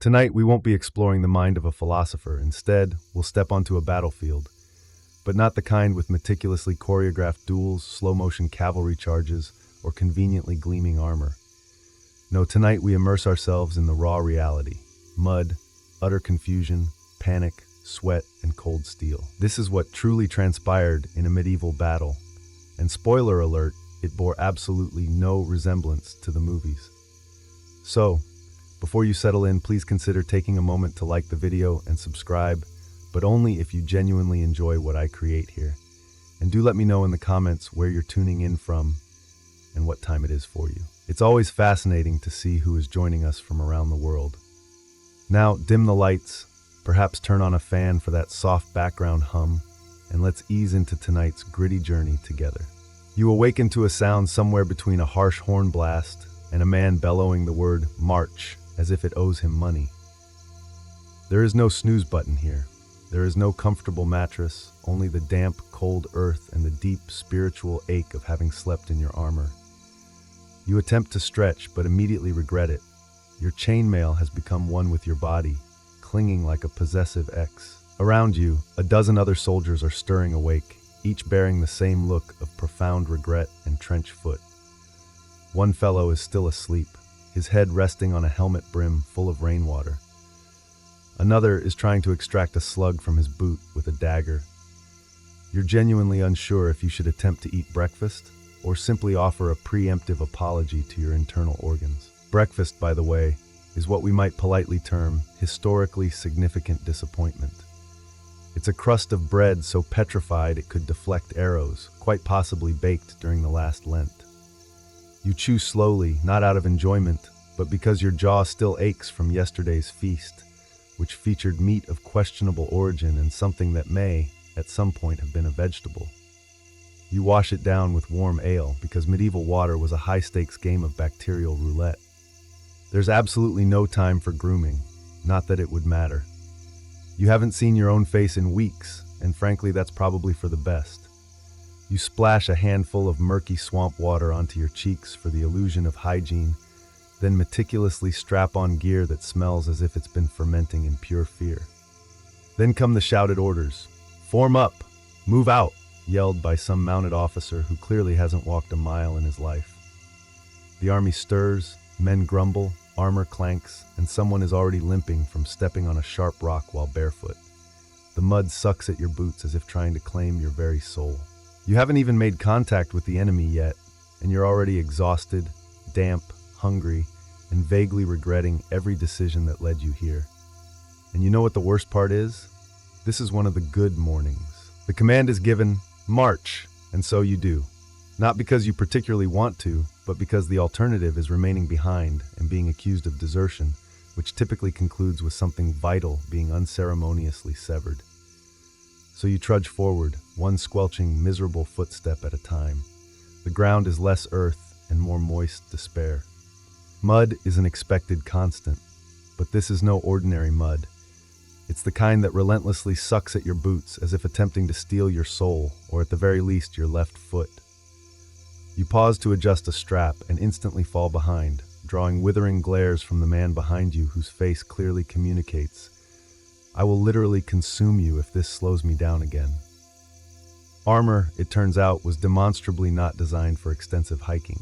Tonight, we won't be exploring the mind of a philosopher. Instead, we'll step onto a battlefield, but not the kind with meticulously choreographed duels, slow-motion cavalry charges, or conveniently gleaming armor. No, tonight we immerse ourselves in the raw reality: mud, utter confusion, panic, sweat, and cold steel. This is what truly transpired in a medieval battle, and spoiler alert, it bore absolutely no resemblance to the movies. So, before you settle in, please consider taking a moment to like the video and subscribe, but only if you genuinely enjoy what I create here. And do let me know in the comments where you're tuning in from and what time it is for you. It's always fascinating to see who is joining us from around the world. Now, dim the lights, perhaps turn on a fan for that soft background hum, and let's ease into tonight's gritty journey together. You awaken to a sound somewhere between a harsh horn blast and a man bellowing the word "march" as if it owes him money. There is no snooze button here. There is no comfortable mattress, only the damp, cold earth and the deep spiritual ache of having slept in your armor. You attempt to stretch, but immediately regret it. Your chainmail has become one with your body, clinging like a possessive ex. Around you, a dozen other soldiers are stirring awake, each bearing the same look of profound regret and trench foot. One fellow is still asleep, his head resting on a helmet brim full of rainwater. Another is trying to extract a slug from his boot with a dagger. You're genuinely unsure if you should attempt to eat breakfast or simply offer a preemptive apology to your internal organs. Breakfast, by the way, is what we might politely term historically significant disappointment. It's a crust of bread so petrified it could deflect arrows, quite possibly baked during the last Lent. You chew slowly, not out of enjoyment, but because your jaw still aches from yesterday's feast, which featured meat of questionable origin and something that may, at some point, have been a vegetable. You wash it down with warm ale because medieval water was a high-stakes game of bacterial roulette. There's absolutely no time for grooming, not that it would matter. You haven't seen your own face in weeks, and frankly, that's probably for the best. You splash a handful of murky swamp water onto your cheeks for the illusion of hygiene, then meticulously strap on gear that smells as if it's been fermenting in pure fear. Then come the shouted orders. "Form up! Move out!" yelled by some mounted officer who clearly hasn't walked a mile in his life. The army stirs, men grumble, armor clanks, and someone is already limping from stepping on a sharp rock while barefoot. The mud sucks at your boots as if trying to claim your very soul. You haven't even made contact with the enemy yet, and you're already exhausted, damp, hungry, and vaguely regretting every decision that led you here. And you know what the worst part is? This is one of the good mornings. The command is given, "March," and so you do. Not because you particularly want to, but because the alternative is remaining behind and being accused of desertion, which typically concludes with something vital being unceremoniously severed. So you trudge forward, one squelching, miserable footstep at a time. The ground is less earth and more moist despair. Mud is an expected constant, but this is no ordinary mud. It's the kind that relentlessly sucks at your boots as if attempting to steal your soul, or at the very least your left foot. You pause to adjust a strap and instantly fall behind, drawing withering glares from the man behind you whose face clearly communicates, "I will literally consume you if this slows me down again." Armor, it turns out, was demonstrably not designed for extensive hiking.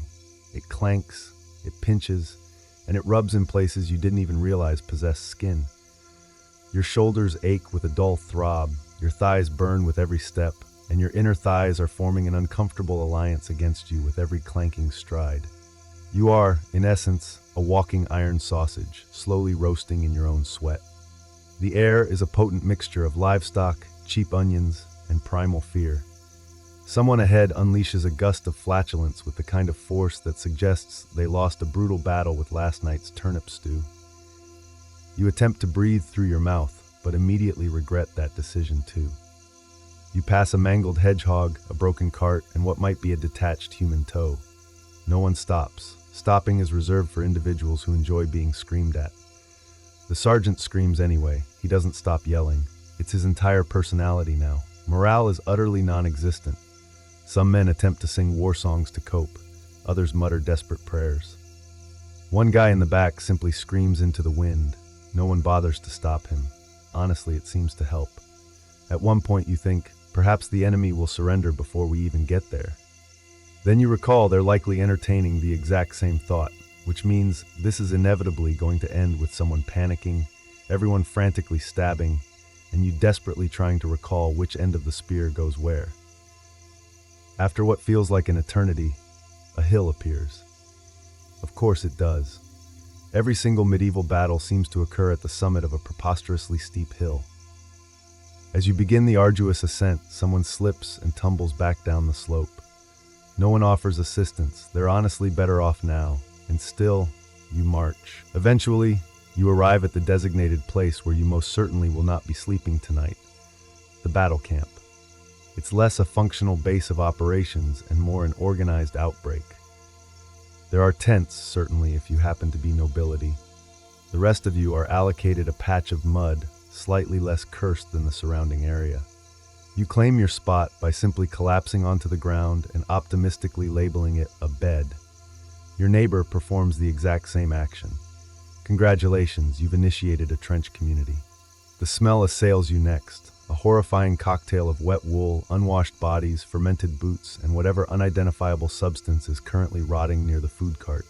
It clanks, it pinches, and it rubs in places you didn't even realize possessed skin. Your shoulders ache with a dull throb, your thighs burn with every step, and your inner thighs are forming an uncomfortable alliance against you with every clanking stride. You are, in essence, a walking iron sausage, slowly roasting in your own sweat. The air is a potent mixture of livestock, cheap onions, and primal fear. Someone ahead unleashes a gust of flatulence with the kind of force that suggests they lost a brutal battle with last night's turnip stew. You attempt to breathe through your mouth, but immediately regret that decision too. You pass a mangled hedgehog, a broken cart, and what might be a detached human toe. No one stops. Stopping is reserved for individuals who enjoy being screamed at. The sergeant screams anyway. He doesn't stop yelling. It's his entire personality now. Morale is utterly non-existent. Some men attempt to sing war songs to cope. Others mutter desperate prayers. One guy in the back simply screams into the wind, No one bothers to stop him. Honestly, it seems to help. At one point you think, perhaps the enemy will surrender before we even get there. Then you recall they're likely entertaining the exact same thought, which means this is inevitably going to end with someone panicking, everyone frantically stabbing, and you desperately trying to recall which end of the spear goes where. After what feels like an eternity, a hill appears. Of course it does. Every single medieval battle seems to occur at the summit of a preposterously steep hill. As you begin the arduous ascent, someone slips and tumbles back down the slope. No one offers assistance. They're honestly better off now, and still, you march. Eventually, you arrive at the designated place where you most certainly will not be sleeping tonight, the battle camp. It's less a functional base of operations and more an organized outbreak. There are tents, certainly, if you happen to be nobility. The rest of you are allocated a patch of mud, slightly less cursed than the surrounding area. You claim your spot by simply collapsing onto the ground and optimistically labeling it a bed. Your neighbor performs the exact same action. Congratulations, you've initiated a trench community. The smell assails you next, a horrifying cocktail of wet wool, unwashed bodies, fermented boots, and whatever unidentifiable substance is currently rotting near the food cart.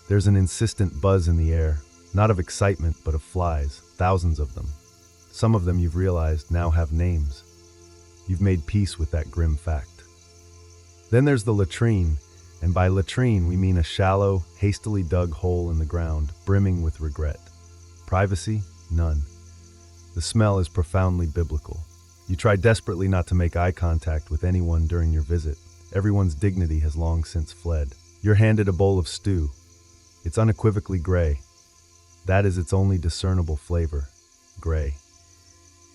There's an insistent buzz in the air, not of excitement but of flies, thousands of them. Some of them, you've realized, now have names. You've made peace with that grim fact. Then there's the latrine, and by latrine we mean a shallow, hastily dug hole in the ground, brimming with regret. Privacy? None. The smell is profoundly biblical. You try desperately not to make eye contact with anyone during your visit. Everyone's dignity has long since fled. You're handed a bowl of stew. It's unequivocally gray. That is its only discernible flavor. Gray.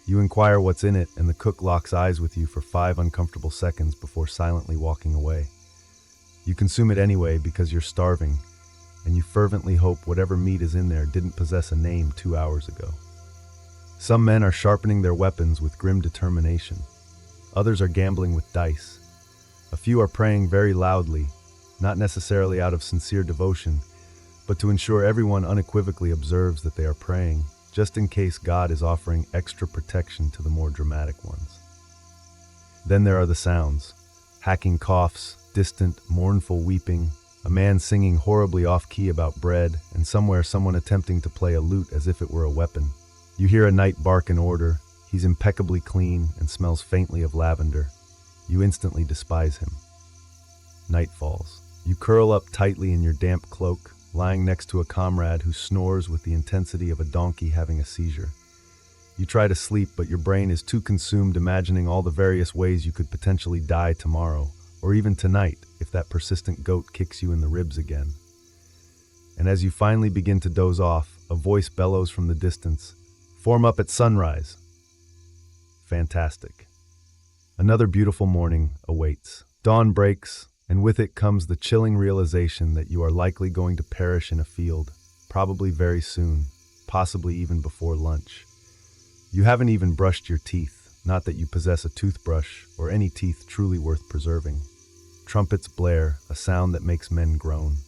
You inquire what's in it, and the cook locks eyes with you for 5 uncomfortable seconds before silently walking away. You consume it anyway because you're starving, and you fervently hope whatever meat is in there didn't possess a name 2 hours ago. Some men are sharpening their weapons with grim determination. Others are gambling with dice. A few are praying very loudly, not necessarily out of sincere devotion, but to ensure everyone unequivocally observes that they are praying, just in case God is offering extra protection to the more dramatic ones. Then there are the sounds: hacking coughs, distant, mournful weeping, a man singing horribly off-key about bread, and somewhere someone attempting to play a lute as if it were a weapon. You hear a knight bark an order. He's impeccably clean and smells faintly of lavender. You instantly despise him. Night falls. You curl up tightly in your damp cloak, lying next to a comrade who snores with the intensity of a donkey having a seizure. You try to sleep, but your brain is too consumed imagining all the various ways you could potentially die tomorrow, or even tonight if that persistent goat kicks you in the ribs again. And as you finally begin to doze off, a voice bellows from the distance, "Form up at sunrise." Fantastic. Another beautiful morning awaits. Dawn breaks, and with it comes the chilling realization that you are likely going to perish in a field, probably very soon, possibly even before lunch. You haven't even brushed your teeth, not that you possess a toothbrush or any teeth truly worth preserving. Trumpets blare, a sound that makes men groan.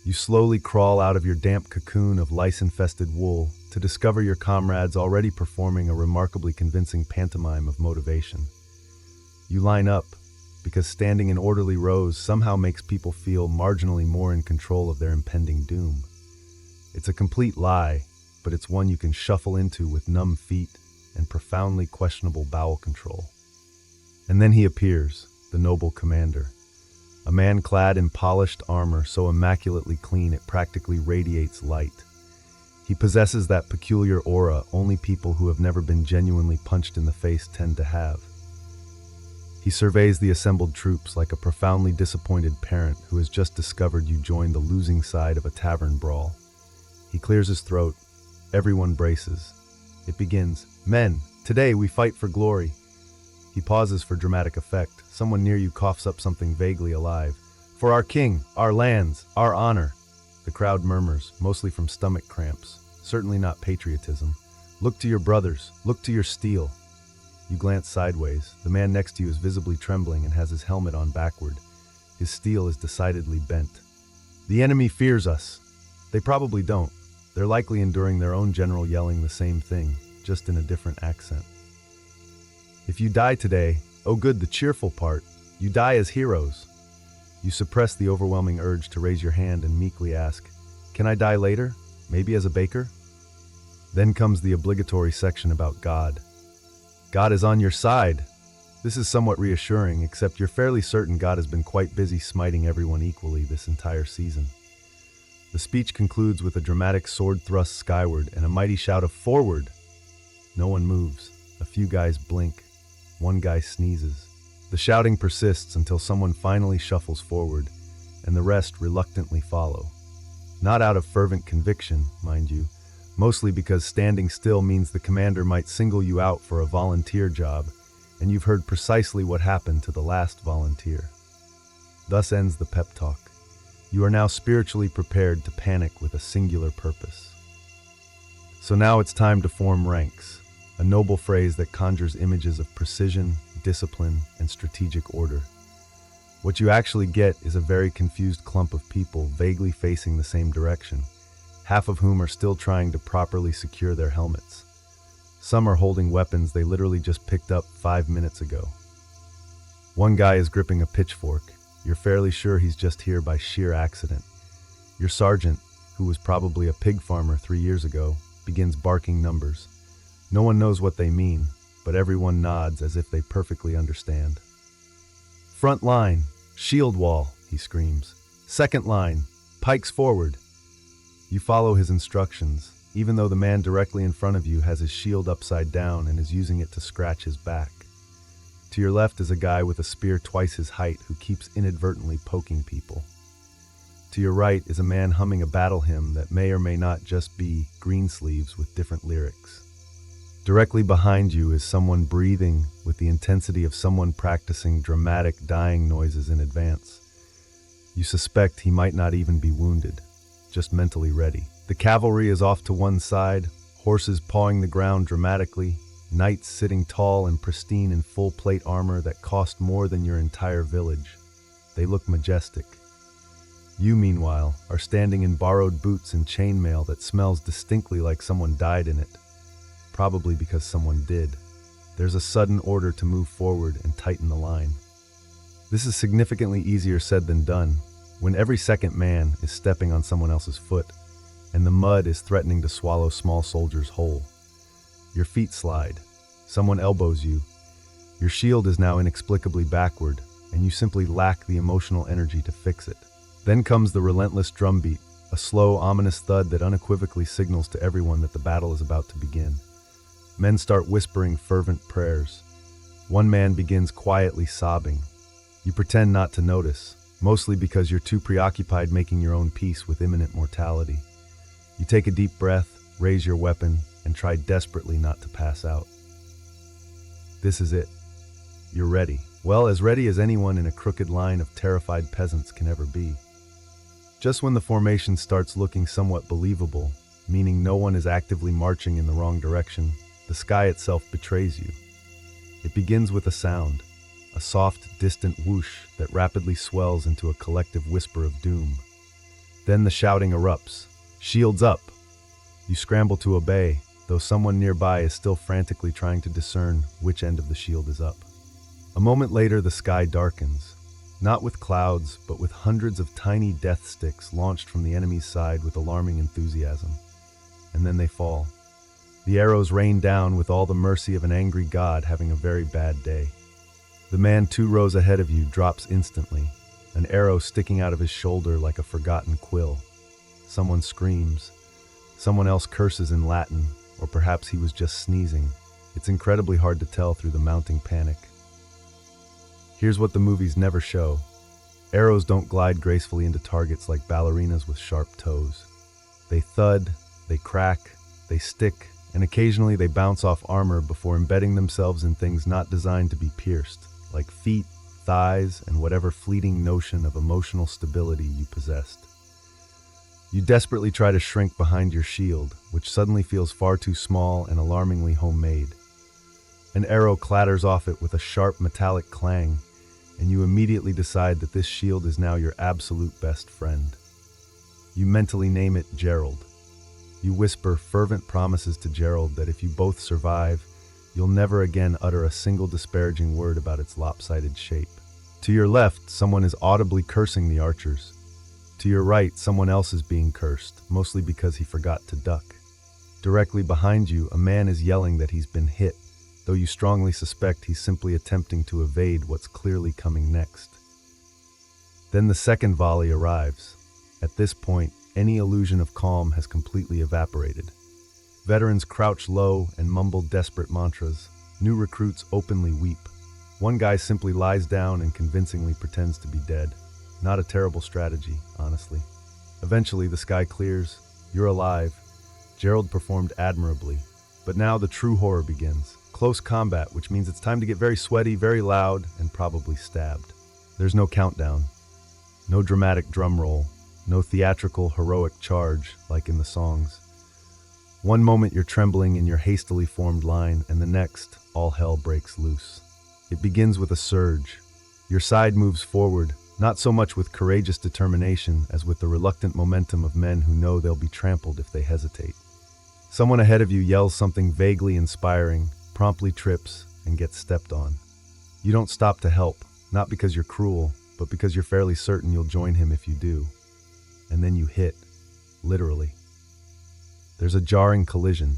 You slowly crawl out of your damp cocoon of lice-infested wool to discover your comrades already performing a remarkably convincing pantomime of motivation. You line up, because standing in orderly rows somehow makes people feel marginally more in control of their impending doom. It's a complete lie, but it's one you can shuffle into with numb feet and profoundly questionable bowel control. And then he appears, the noble commander. A man clad in polished armor so immaculately clean it practically radiates light. He possesses that peculiar aura only people who have never been genuinely punched in the face tend to have. He surveys the assembled troops like a profoundly disappointed parent who has just discovered you joined the losing side of a tavern brawl. He clears his throat. Everyone braces. It begins. "Men, today we fight for glory." He pauses for dramatic effect. Someone near you coughs up something vaguely alive. "For our king, our lands, our honor." The crowd murmurs, mostly from stomach cramps. Certainly not patriotism. "Look to your brothers. Look to your steel." You glance sideways. The man next to you is visibly trembling and has his helmet on backward. His steel is decidedly bent. "The enemy fears us." They probably don't. They're likely enduring their own general yelling the same thing, just in a different accent. If you die today, oh good, the cheerful part, you die as heroes. You suppress the overwhelming urge to raise your hand and meekly ask, "Can I die later? Maybe as a baker?" Then comes the obligatory section about God. God is on your side. This is somewhat reassuring, except you're fairly certain God has been quite busy smiting everyone equally this entire season. The speech concludes with a dramatic sword thrust skyward and a mighty shout of "Forward!" No one moves. A few guys blink. One guy sneezes. The shouting persists until someone finally shuffles forward, and the rest reluctantly follow. Not out of fervent conviction, mind you, mostly because standing still means the commander might single you out for a volunteer job, and you've heard precisely what happened to the last volunteer. Thus ends the pep talk. You are now spiritually prepared to panic with a singular purpose. So now it's time to form ranks, a noble phrase that conjures images of precision, discipline, and strategic order. What you actually get is a very confused clump of people vaguely facing the same direction, half of whom are still trying to properly secure their helmets. Some are holding weapons they literally just picked up 5 minutes ago. One guy is gripping a pitchfork. You're fairly sure he's just here by sheer accident. Your sergeant, who was probably a pig farmer 3 years ago, begins barking numbers. No one knows what they mean, but everyone nods as if they perfectly understand. "Front line, shield wall," he screams. "Second line, pikes forward." You follow his instructions, even though the man directly in front of you has his shield upside down and is using it to scratch his back. To your left is a guy with a spear twice his height who keeps inadvertently poking people. To your right is a man humming a battle hymn that may or may not just be Greensleeves with different lyrics. Directly behind you is someone breathing with the intensity of someone practicing dramatic dying noises in advance. You suspect he might not even be wounded, just mentally ready. The cavalry is off to one side, horses pawing the ground dramatically, knights sitting tall and pristine in full plate armor that cost more than your entire village. They look majestic. You, meanwhile, are standing in borrowed boots and chainmail that smells distinctly like someone died in it. Probably because someone did. There's a sudden order to move forward and tighten the line. This is significantly easier said than done, when every second man is stepping on someone else's foot, and the mud is threatening to swallow small soldiers whole. Your feet slide. Someone elbows you. Your shield is now inexplicably backward, and you simply lack the emotional energy to fix it. Then comes the relentless drumbeat, a slow, ominous thud that unequivocally signals to everyone that the battle is about to begin. Men start whispering fervent prayers. One man begins quietly sobbing. You pretend not to notice, mostly because you're too preoccupied making your own peace with imminent mortality. You take a deep breath, raise your weapon, and try desperately not to pass out. This is it. You're ready. Well, as ready as anyone in a crooked line of terrified peasants can ever be. Just when the formation starts looking somewhat believable, meaning no one is actively marching in the wrong direction, the sky itself betrays you. It begins with a sound, a soft, distant whoosh that rapidly swells into a collective whisper of doom. Then the shouting erupts. "Shields up!" You scramble to obey, though someone nearby is still frantically trying to discern which end of the shield is up. A moment later, the sky darkens, not with clouds, but with hundreds of tiny death sticks launched from the enemy's side with alarming enthusiasm. And then they fall. The arrows rain down with all the mercy of an angry god having a very bad day. The man 2 rows ahead of you drops instantly, an arrow sticking out of his shoulder like a forgotten quill. Someone screams. Someone else curses in Latin, or perhaps he was just sneezing. It's incredibly hard to tell through the mounting panic. Here's what the movies never show. Arrows don't glide gracefully into targets like ballerinas with sharp toes. They thud, they crack, they stick, and occasionally they bounce off armor before embedding themselves in things not designed to be pierced, like feet, thighs, and whatever fleeting notion of emotional stability you possessed. You desperately try to shrink behind your shield, which suddenly feels far too small and alarmingly homemade. An arrow clatters off it with a sharp metallic clang, and you immediately decide that this shield is now your absolute best friend. You mentally name it Gerald. You whisper fervent promises to Gerald that if you both survive, you'll never again utter a single disparaging word about its lopsided shape. To your left, someone is audibly cursing the archers. To your right, someone else is being cursed, mostly because he forgot to duck. Directly behind you, a man is yelling that he's been hit, though you strongly suspect he's simply attempting to evade what's clearly coming next. Then the second volley arrives. At this point, any illusion of calm has completely evaporated. Veterans crouch low and mumble desperate mantras. New recruits openly weep. One guy simply lies down and convincingly pretends to be dead. Not a terrible strategy, honestly. Eventually, the sky clears. You're alive. Gerald performed admirably. But now the true horror begins. Close combat, which means it's time to get very sweaty, very loud, and probably stabbed. There's no countdown. No dramatic drum roll. No theatrical, heroic charge, like in the songs. One moment you're trembling in your hastily formed line, and the next, all hell breaks loose. It begins with a surge. Your side moves forward, not so much with courageous determination as with the reluctant momentum of men who know they'll be trampled if they hesitate. Someone ahead of you yells something vaguely inspiring, promptly trips, and gets stepped on. You don't stop to help, not because you're cruel, but because you're fairly certain you'll join him if you do. And then you hit, literally. There's a jarring collision.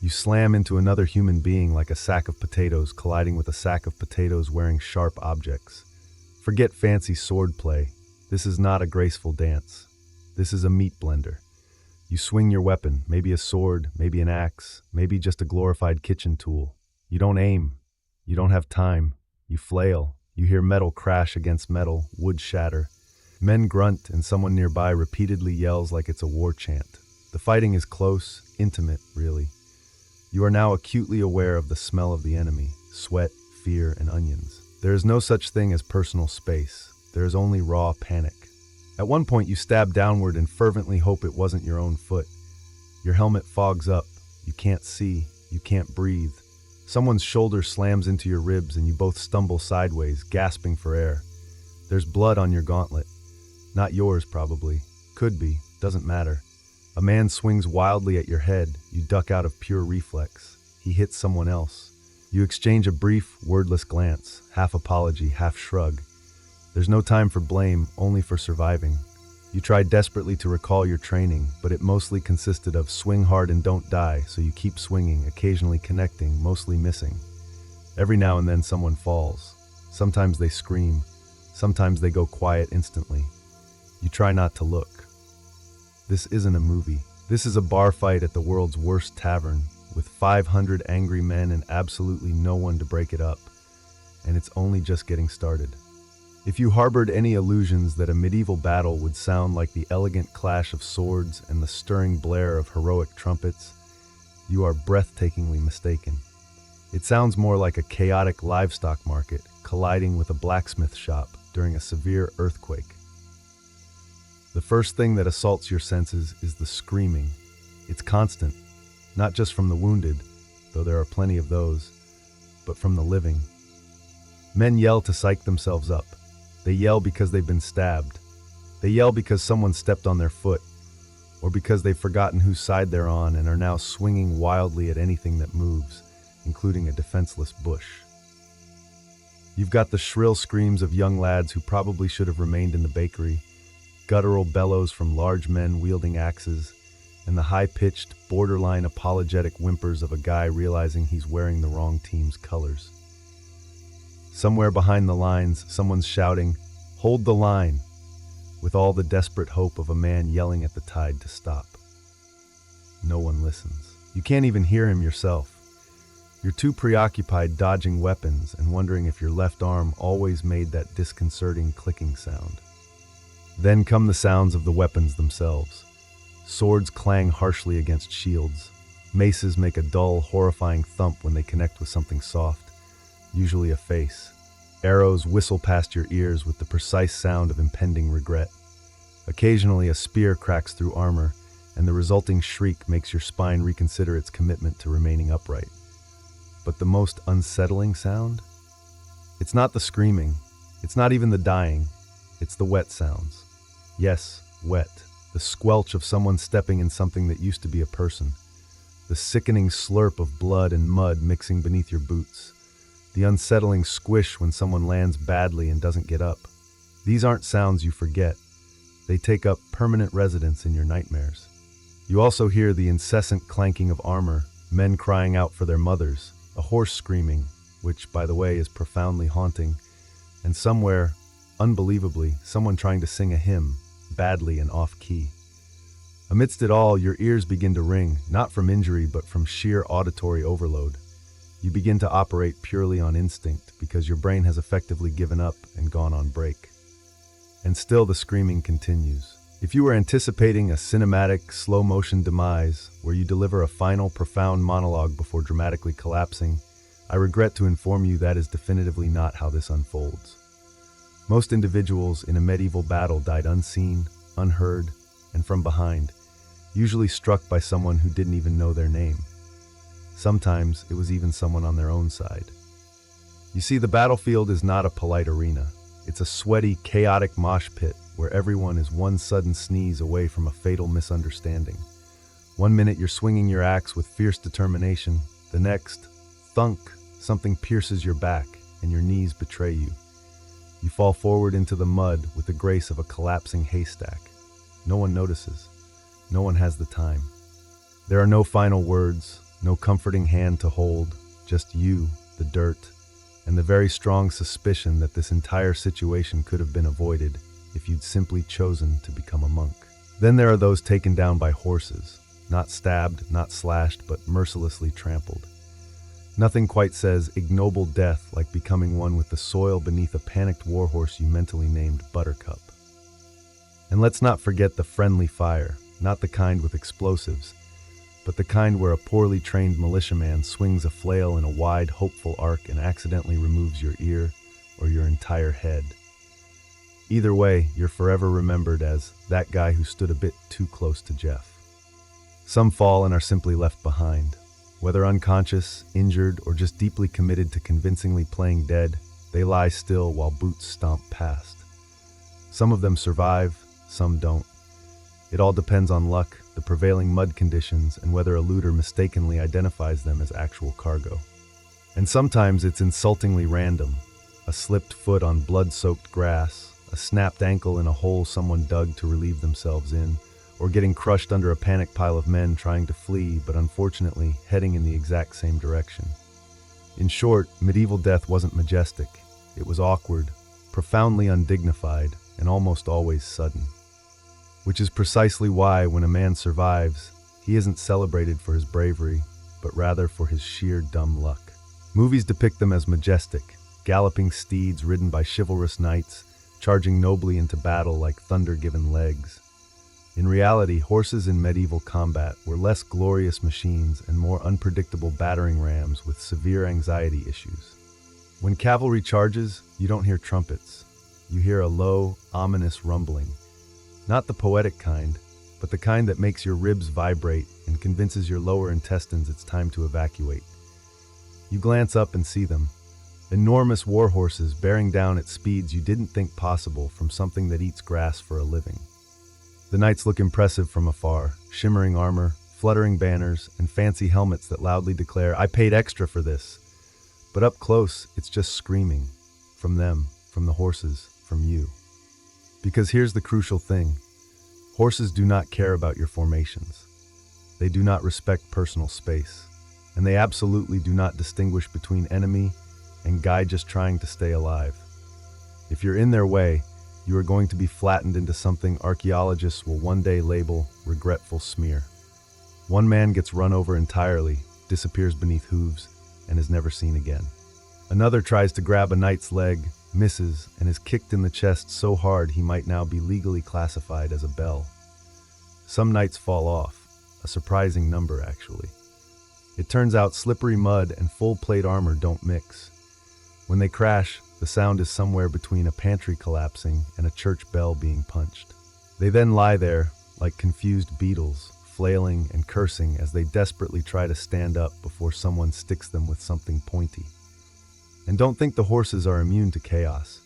You slam into another human being like a sack of potatoes colliding with a sack of potatoes wearing sharp objects. Forget fancy sword play. This is not a graceful dance. This is a meat blender. You swing your weapon, maybe a sword, maybe an axe, maybe just a glorified kitchen tool. You don't aim. You don't have time. You flail. You hear metal crash against metal, wood shatter. Men grunt and someone nearby repeatedly yells like it's a war chant. The fighting is close, intimate, really. You are now acutely aware of the smell of the enemy, sweat, fear, and onions. There is no such thing as personal space. There is only raw panic. At one point, you stab downward and fervently hope it wasn't your own foot. Your helmet fogs up. You can't see. You can't breathe. Someone's shoulder slams into your ribs and you both stumble sideways, gasping for air. There's blood on your gauntlet. Not yours, probably. Could be. Doesn't matter. A man swings wildly at your head. You duck out of pure reflex. He hits someone else. You exchange a brief, wordless glance, half apology, half shrug. There's no time for blame, only for surviving. You try desperately to recall your training, but it mostly consisted of swing hard and don't die, so you keep swinging, occasionally connecting, mostly missing. Every now and then someone falls. Sometimes they scream. Sometimes they go quiet instantly. You try not to look. This isn't a movie. This is a bar fight at the world's worst tavern, with 500 angry men and absolutely no one to break it up. And it's only just getting started. If you harbored any illusions that a medieval battle would sound like the elegant clash of swords and the stirring blare of heroic trumpets, you are breathtakingly mistaken. It sounds more like a chaotic livestock market colliding with a blacksmith shop during a severe earthquake. The first thing that assaults your senses is the screaming. It's constant, not just from the wounded, though there are plenty of those, but from the living. Men yell to psych themselves up. They yell because they've been stabbed. They yell because someone stepped on their foot, or because they've forgotten whose side they're on and are now swinging wildly at anything that moves, including a defenseless bush. You've got the shrill screams of young lads who probably should have remained in the bakery, guttural bellows from large men wielding axes, and the high-pitched, borderline apologetic whimpers of a guy realizing he's wearing the wrong team's colors. Somewhere behind the lines, someone's shouting, "Hold the line," with all the desperate hope of a man yelling at the tide to stop. No one listens. You can't even hear him yourself. You're too preoccupied dodging weapons and wondering if your left arm always made that disconcerting clicking sound. Then come the sounds of the weapons themselves. Swords clang harshly against shields. Maces make a dull, horrifying thump when they connect with something soft, usually a face. Arrows whistle past your ears with the precise sound of impending regret. Occasionally, a spear cracks through armor, and the resulting shriek makes your spine reconsider its commitment to remaining upright. But the most unsettling sound? It's not the screaming. It's not even the dying. It's the wet sounds. Yes, wet. the squelch of someone stepping in something that used to be a person, the sickening slurp of blood and mud mixing beneath your boots, the unsettling squish when someone lands badly and doesn't get up. These aren't sounds you forget. They take up permanent residence in your nightmares. You also hear the incessant clanking of armor, men crying out for their mothers, a horse screaming, which, by the way, is profoundly haunting, and somewhere, unbelievably, someone trying to sing a hymn, badly and off-key. Amidst it all, your ears begin to ring, not from injury but from sheer auditory overload. You begin to operate purely on instinct because your brain has effectively given up and gone on break. And still the screaming continues. If you were anticipating a cinematic, slow-motion demise where you deliver a final, profound monologue before dramatically collapsing, I regret to inform you that is definitively not how this unfolds. Most individuals in a medieval battle died unseen, unheard, and from behind, usually struck by someone who didn't even know their name. Sometimes it was even someone on their own side. You see, the battlefield is not a polite arena. It's a sweaty, chaotic mosh pit where everyone is one sudden sneeze away from a fatal misunderstanding. One minute you're swinging your axe with fierce determination, the next, thunk, something pierces your back and your knees betray you. You fall forward into the mud with the grace of a collapsing haystack. No one notices. No one has the time. There are no final words, no comforting hand to hold, just you, the dirt, and the very strong suspicion that this entire situation could have been avoided if you'd simply chosen to become a monk. Then there are those taken down by horses, not stabbed, not slashed, but mercilessly trampled. Nothing quite says ignoble death like becoming one with the soil beneath a panicked warhorse you mentally named Buttercup. And let's not forget the friendly fire, not the kind with explosives, but the kind where a poorly trained militiaman swings a flail in a wide, hopeful arc and accidentally removes your ear or your entire head. Either way, you're forever remembered as that guy who stood a bit too close to Jeff. Some fall and are simply left behind. Whether unconscious, injured, or just deeply committed to convincingly playing dead, they lie still while boots stomp past. Some of them survive, some don't. It all depends on luck, the prevailing mud conditions, and whether a looter mistakenly identifies them as actual cargo. And sometimes it's insultingly random. A slipped foot on blood-soaked grass, a snapped ankle in a hole someone dug to relieve themselves in, or getting crushed under a panicked pile of men trying to flee but unfortunately heading in the exact same direction. In short, medieval death wasn't majestic. It was awkward, profoundly undignified, and almost always sudden. Which is precisely why, when a man survives, he isn't celebrated for his bravery, but rather for his sheer dumb luck. Movies depict them as majestic, galloping steeds ridden by chivalrous knights, charging nobly into battle like thunder-given legs. In reality, horses in medieval combat were less glorious machines and more unpredictable battering rams with severe anxiety issues. When cavalry charges, you don't hear trumpets. You hear a low, ominous rumbling. Not the poetic kind, but the kind that makes your ribs vibrate and convinces your lower intestines it's time to evacuate. You glance up and see them. Enormous war horses bearing down at speeds you didn't think possible from something that eats grass for a living. The knights look impressive from afar, shimmering armor, fluttering banners, and fancy helmets that loudly declare, "I paid extra for this." But up close, it's just screaming. From them, from the horses, from you. Because here's the crucial thing. Horses do not care about your formations. They do not respect personal space. And they absolutely do not distinguish between enemy and guy just trying to stay alive. If you're in their way, you are going to be flattened into something archaeologists will one day label regretful smear. One man gets run over entirely, disappears beneath hooves, and is never seen again. Another tries to grab a knight's leg, misses, and is kicked in the chest so hard he might now be legally classified as a belle. Some knights fall off, a surprising number actually. It turns out slippery mud and full plate armor don't mix. When they crash, the sound is somewhere between a pantry collapsing and a church bell being punched. They then lie there, like confused beetles, flailing and cursing as they desperately try to stand up before someone sticks them with something pointy. And don't think the horses are immune to chaos.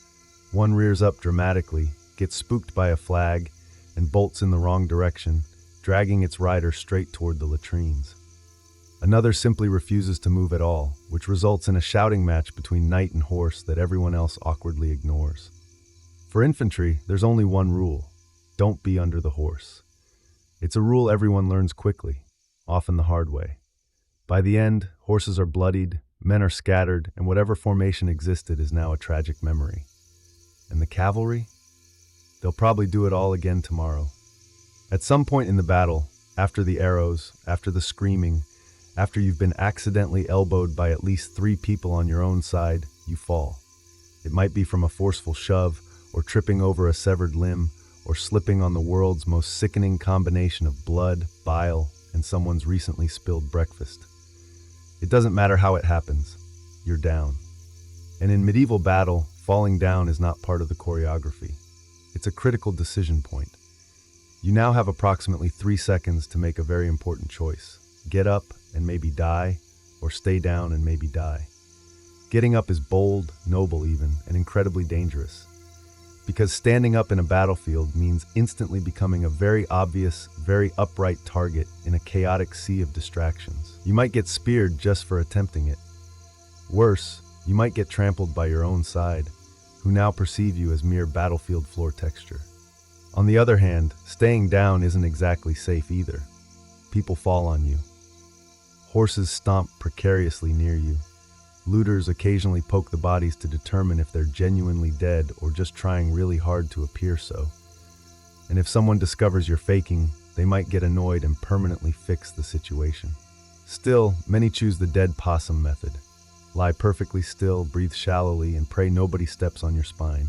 One rears up dramatically, gets spooked by a flag, and bolts in the wrong direction, dragging its rider straight toward the latrines. Another simply refuses to move at all, which results in a shouting match between knight and horse that everyone else awkwardly ignores. For infantry, there's only one rule: don't be under the horse. It's a rule everyone learns quickly, often the hard way. By the end, horses are bloodied, men are scattered, and whatever formation existed is now a tragic memory. And the cavalry? They'll probably do it all again tomorrow. At some point in the battle, after the arrows, after the screaming, after you've been accidentally elbowed by at least 3 people on your own side, you fall. It might be from a forceful shove, or tripping over a severed limb, or slipping on the world's most sickening combination of blood, bile, and someone's recently spilled breakfast. It doesn't matter how it happens, you're down. And in medieval battle, falling down is not part of the choreography. It's a critical decision point. You now have approximately 3 seconds to make a very important choice. Get up and maybe die, or stay down and maybe die. Getting up is bold, noble even, and incredibly dangerous. Because standing up in a battlefield means instantly becoming a very obvious, very upright target in a chaotic sea of distractions. You might get speared just for attempting it. Worse, you might get trampled by your own side, who now perceive you as mere battlefield floor texture. On the other hand, staying down isn't exactly safe either. People fall on you. Horses stomp precariously near you. Looters occasionally poke the bodies to determine if they're genuinely dead or just trying really hard to appear so. And if someone discovers you're faking, they might get annoyed and permanently fix the situation. Still, many choose the dead possum method. Lie perfectly still, breathe shallowly, and pray nobody steps on your spine.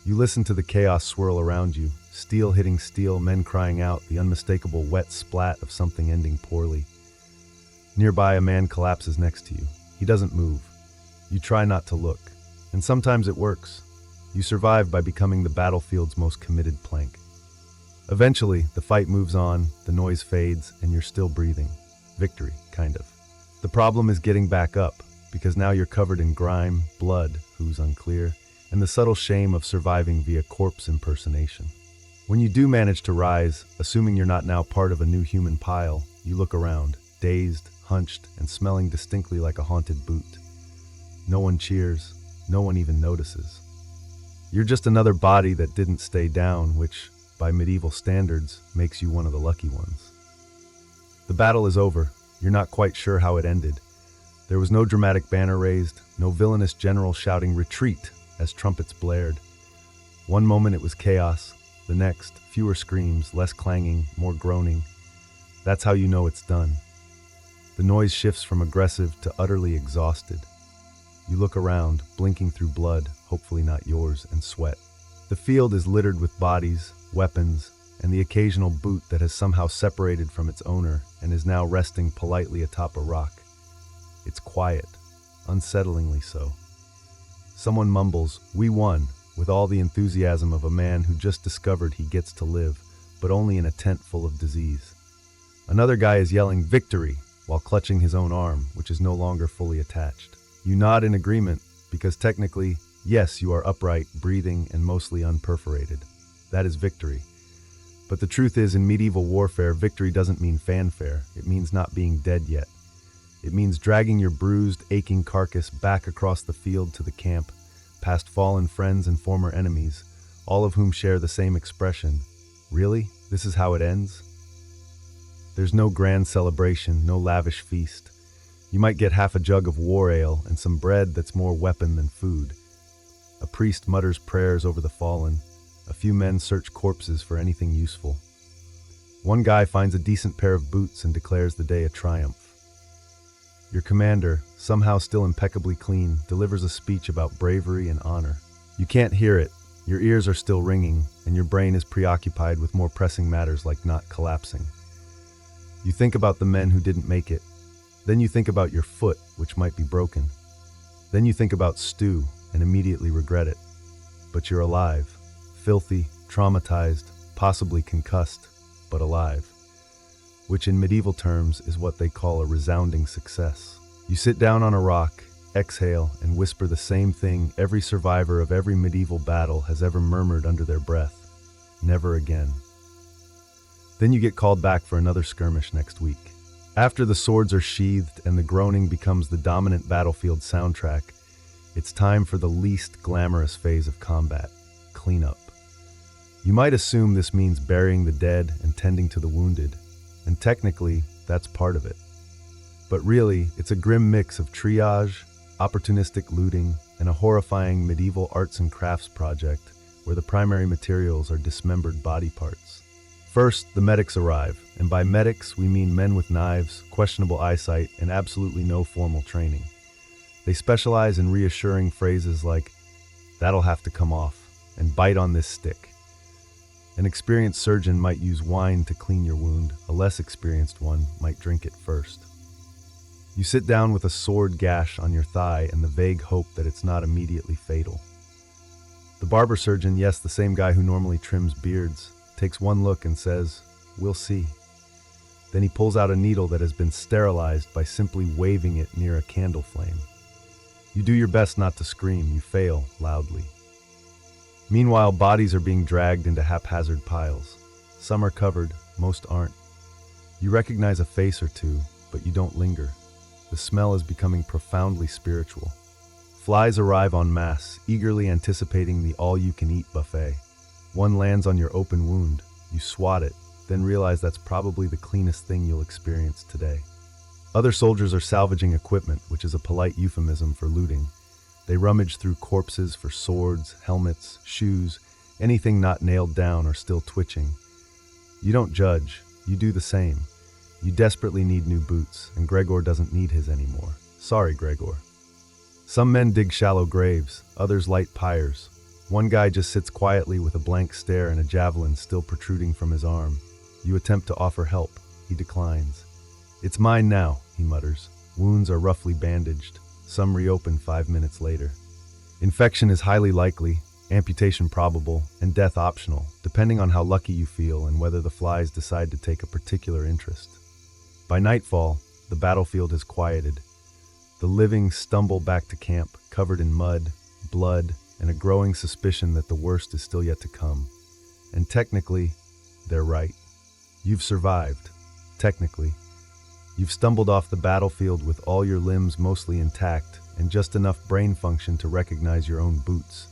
You listen to the chaos swirl around you, steel hitting steel, men crying out, the unmistakable wet splat of something ending poorly. Nearby, a man collapses next to you. He doesn't move. You try not to look, and sometimes it works. You survive by becoming the battlefield's most committed plank. Eventually, the fight moves on, the noise fades, and you're still breathing. Victory, kind of. The problem is getting back up, because now you're covered in grime, blood, who's unclear, and the subtle shame of surviving via corpse impersonation. When you do manage to rise, assuming you're not now part of a new human pile, you look around, dazed, hunched, and smelling distinctly like a haunted boot. No one cheers, no one even notices. You're just another body that didn't stay down, which, by medieval standards, makes you one of the lucky ones. The battle is over. You're not quite sure how it ended. There was no dramatic banner raised, no villainous general shouting retreat as trumpets blared. One moment it was chaos, the next, fewer screams, less clanging, more groaning. That's how you know it's done. The noise shifts from aggressive to utterly exhausted. You look around, blinking through blood, hopefully not yours, and sweat. The field is littered with bodies, weapons, and the occasional boot that has somehow separated from its owner and is now resting politely atop a rock. It's quiet, unsettlingly so. Someone mumbles, "We won," with all the enthusiasm of a man who just discovered he gets to live, but only in a tent full of disease. Another guy is yelling, "Victory!" while clutching his own arm, which is no longer fully attached. You nod in agreement, because technically, yes, you are upright, breathing, and mostly unperforated. That is victory. But the truth is, in medieval warfare, victory doesn't mean fanfare. It means not being dead yet. It means dragging your bruised, aching carcass back across the field to the camp, past fallen friends and former enemies, all of whom share the same expression. Really? This is how it ends? There's no grand celebration, no lavish feast. You might get half a jug of war ale and some bread that's more weapon than food. A priest mutters prayers over the fallen. A few men search corpses for anything useful. One guy finds a decent pair of boots and declares the day a triumph. Your commander, somehow still impeccably clean, delivers a speech about bravery and honor. You can't hear it, your ears are still ringing, and your brain is preoccupied with more pressing matters like not collapsing. You think about the men who didn't make it. Then you think about your foot, which might be broken. Then you think about stew and immediately regret it. But you're alive, filthy, traumatized, possibly concussed, but alive. Which in medieval terms is what they call a resounding success. You sit down on a rock, exhale, and whisper the same thing every survivor of every medieval battle has ever murmured under their breath. Never again. Then you get called back for another skirmish next week. After the swords are sheathed and the groaning becomes the dominant battlefield soundtrack, it's time for the least glamorous phase of combat, cleanup. You might assume this means burying the dead and tending to the wounded, and technically, that's part of it. But really, it's a grim mix of triage, opportunistic looting, and a horrifying medieval arts and crafts project where the primary materials are dismembered body parts. First, the medics arrive, and by medics, we mean men with knives, questionable eyesight, and absolutely no formal training. They specialize in reassuring phrases like, "That'll have to come off," and "bite on this stick." An experienced surgeon might use wine to clean your wound, a less experienced one might drink it first. You sit down with a sword gash on your thigh and the vague hope that it's not immediately fatal. The barber surgeon, yes, the same guy who normally trims beards, takes one look and says, "We'll see." Then he pulls out a needle that has been sterilized by simply waving it near a candle flame. You do your best not to scream, you fail loudly. Meanwhile, bodies are being dragged into haphazard piles. Some are covered, most aren't. You recognize a face or two, but you don't linger. The smell is becoming profoundly spiritual. Flies arrive en masse, eagerly anticipating the all-you-can-eat buffet. One lands on your open wound. You swat it, then realize that's probably the cleanest thing you'll experience today. Other soldiers are salvaging equipment, which is a polite euphemism for looting. They rummage through corpses for swords, helmets, shoes, anything not nailed down or still twitching. You don't judge, you do the same. You desperately need new boots, and Gregor doesn't need his anymore. Sorry, Gregor. Some men dig shallow graves, others light pyres. One guy just sits quietly with a blank stare and a javelin still protruding from his arm. You attempt to offer help. He declines. "It's mine now," he mutters. Wounds are roughly bandaged. Some reopen 5 minutes later. Infection is highly likely, amputation probable, and death optional, depending on how lucky you feel and whether the flies decide to take a particular interest. By nightfall, the battlefield has quieted. The living stumble back to camp, covered in mud, blood, and a growing suspicion that the worst is still yet to come. And technically, they're right. You've survived. Technically. You've stumbled off the battlefield with all your limbs mostly intact and just enough brain function to recognize your own boots,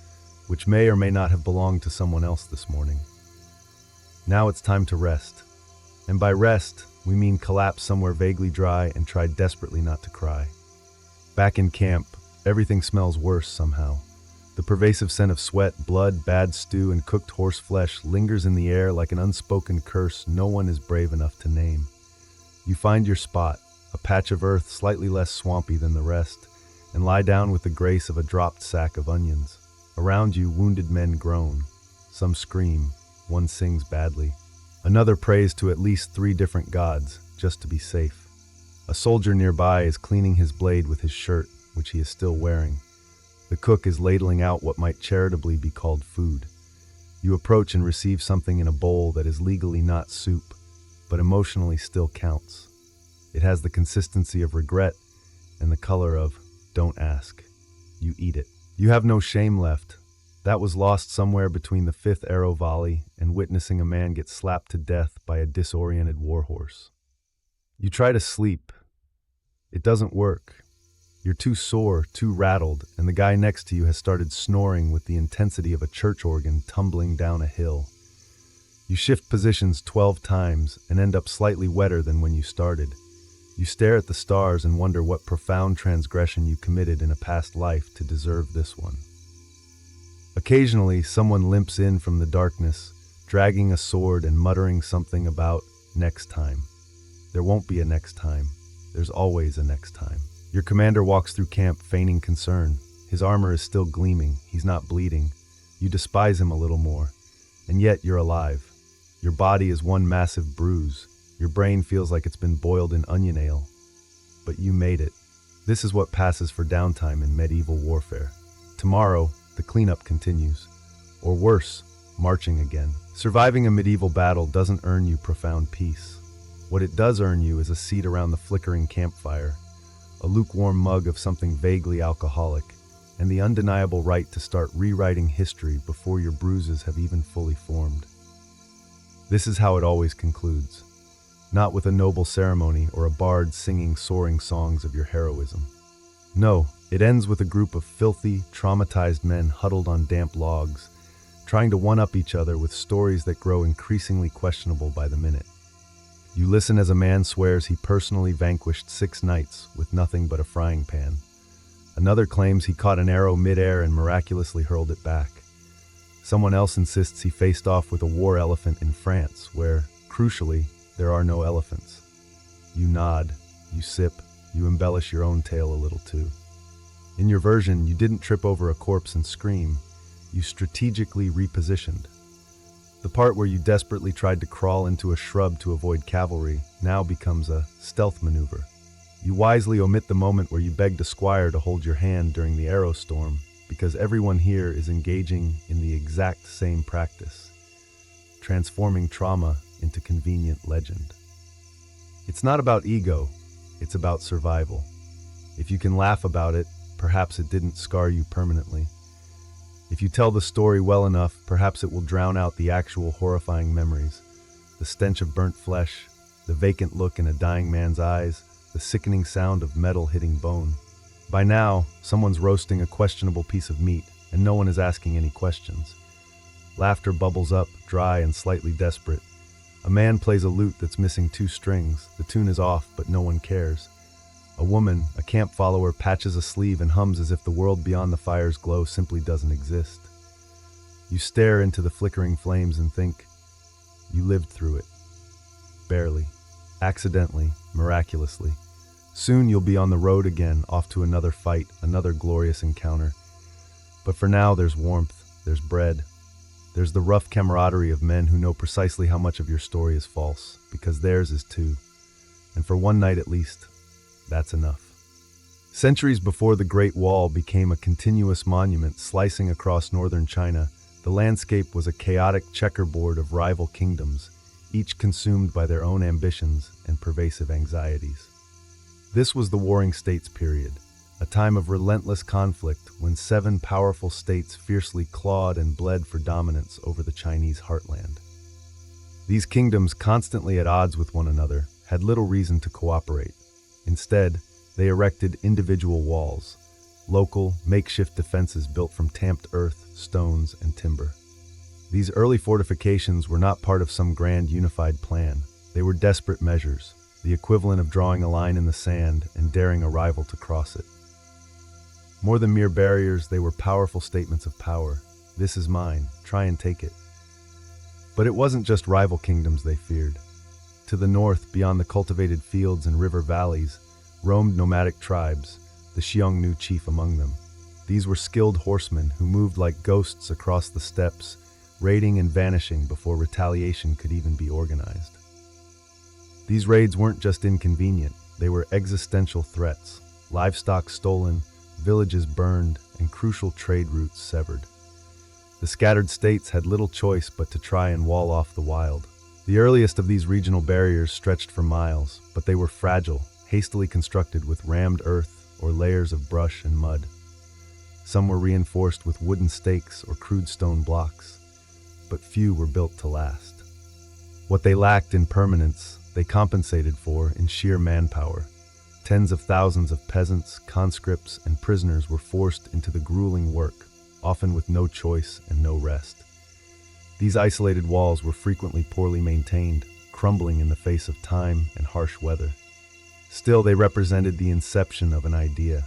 which may or may not have belonged to someone else this morning. Now it's time to rest. And by rest, we mean collapse somewhere vaguely dry and try desperately not to cry. Back in camp, everything smells worse somehow. The pervasive scent of sweat, blood, bad stew, and cooked horse flesh lingers in the air like an unspoken curse no one is brave enough to name. You find your spot, a patch of earth slightly less swampy than the rest, and lie down with the grace of a dropped sack of onions. Around you, wounded men groan. Some scream, one sings badly. Another prays to at least 3 different gods, just to be safe. A soldier nearby is cleaning his blade with his shirt, which he is still wearing. The cook is ladling out what might charitably be called food. You approach and receive something in a bowl that is legally not soup, but emotionally still counts. It has the consistency of regret and the color of don't ask. You eat it. You have no shame left. That was lost somewhere between the 5th arrow volley and witnessing a man get slapped to death by a disoriented warhorse. You try to sleep. It doesn't work. You're too sore, too rattled, and the guy next to you has started snoring with the intensity of a church organ tumbling down a hill. You shift positions 12 times and end up slightly wetter than when you started. You stare at the stars and wonder what profound transgression you committed in a past life to deserve this one. Occasionally, someone limps in from the darkness, dragging a sword and muttering something about next time. There won't be a next time. There's always a next time. Your commander walks through camp feigning concern. His armor is still gleaming. He's not bleeding. You despise him a little more. And yet you're alive. Your body is one massive bruise. Your brain feels like it's been boiled in onion ale. But you made it. This is what passes for downtime in medieval warfare. Tomorrow, the cleanup continues. Or worse, marching again. Surviving a medieval battle doesn't earn you profound peace. What it does earn you is a seat around the flickering campfire, a lukewarm mug of something vaguely alcoholic, and the undeniable right to start rewriting history before your bruises have even fully formed. This is how it always concludes. Not with a noble ceremony or a bard singing soaring songs of your heroism. No, it ends with a group of filthy, traumatized men huddled on damp logs, trying to one-up each other with stories that grow increasingly questionable by the minute. You listen as a man swears he personally vanquished 6 knights with nothing but a frying pan. Another claims he caught an arrow mid-air and miraculously hurled it back. Someone else insists he faced off with a war elephant in France, where, crucially, there are no elephants. You nod, you sip, you embellish your own tale a little too. In your version, you didn't trip over a corpse and scream. You strategically repositioned. The part where you desperately tried to crawl into a shrub to avoid cavalry now becomes a stealth maneuver. You wisely omit the moment where you begged a squire to hold your hand during the arrow storm, because everyone here is engaging in the exact same practice, transforming trauma into convenient legend. It's not about ego, it's about survival. If you can laugh about it, perhaps it didn't scar you permanently. If you tell the story well enough, perhaps it will drown out the actual horrifying memories. The stench of burnt flesh, the vacant look in a dying man's eyes, the sickening sound of metal hitting bone. By now, someone's roasting a questionable piece of meat, and no one is asking any questions. Laughter bubbles up, dry and slightly desperate. A man plays a lute that's missing 2 strings. The tune is off, but no one cares. A woman, a camp follower, patches a sleeve and hums as if the world beyond the fire's glow simply doesn't exist. You stare into the flickering flames and think, you lived through it. Barely. Accidentally. Miraculously. Soon you'll be on the road again, off to another fight, another glorious encounter. But for now there's warmth, there's bread. There's the rough camaraderie of men who know precisely how much of your story is false, because theirs is too. And for one night at least, that's enough. Centuries before the Great Wall became a continuous monument slicing across northern China, the landscape was a chaotic checkerboard of rival kingdoms, each consumed by their own ambitions and pervasive anxieties. This was the Warring States period, a time of relentless conflict when 7 powerful states fiercely clawed and bled for dominance over the Chinese heartland. These kingdoms, constantly at odds with one another, had little reason to cooperate. Instead, they erected individual walls, local, makeshift defenses built from tamped earth, stones, and timber. These early fortifications were not part of some grand unified plan. They were desperate measures, the equivalent of drawing a line in the sand and daring a rival to cross it. More than mere barriers, they were powerful statements of power. This is mine, try and take it. But it wasn't just rival kingdoms they feared. To the north, beyond the cultivated fields and river valleys, roamed nomadic tribes, the Xiongnu chief among them. These were skilled horsemen who moved like ghosts across the steppes, raiding and vanishing before retaliation could even be organized. These raids weren't just inconvenient, they were existential threats, livestock stolen, villages burned, and crucial trade routes severed. The scattered states had little choice but to try and wall off the wild. The earliest of these regional barriers stretched for miles, but they were fragile, hastily constructed with rammed earth or layers of brush and mud. Some were reinforced with wooden stakes or crude stone blocks, but few were built to last. What they lacked in permanence, they compensated for in sheer manpower. Tens of thousands of peasants, conscripts, and prisoners were forced into the grueling work, often with no choice and no rest. These isolated walls were frequently poorly maintained, crumbling in the face of time and harsh weather. Still, they represented the inception of an idea,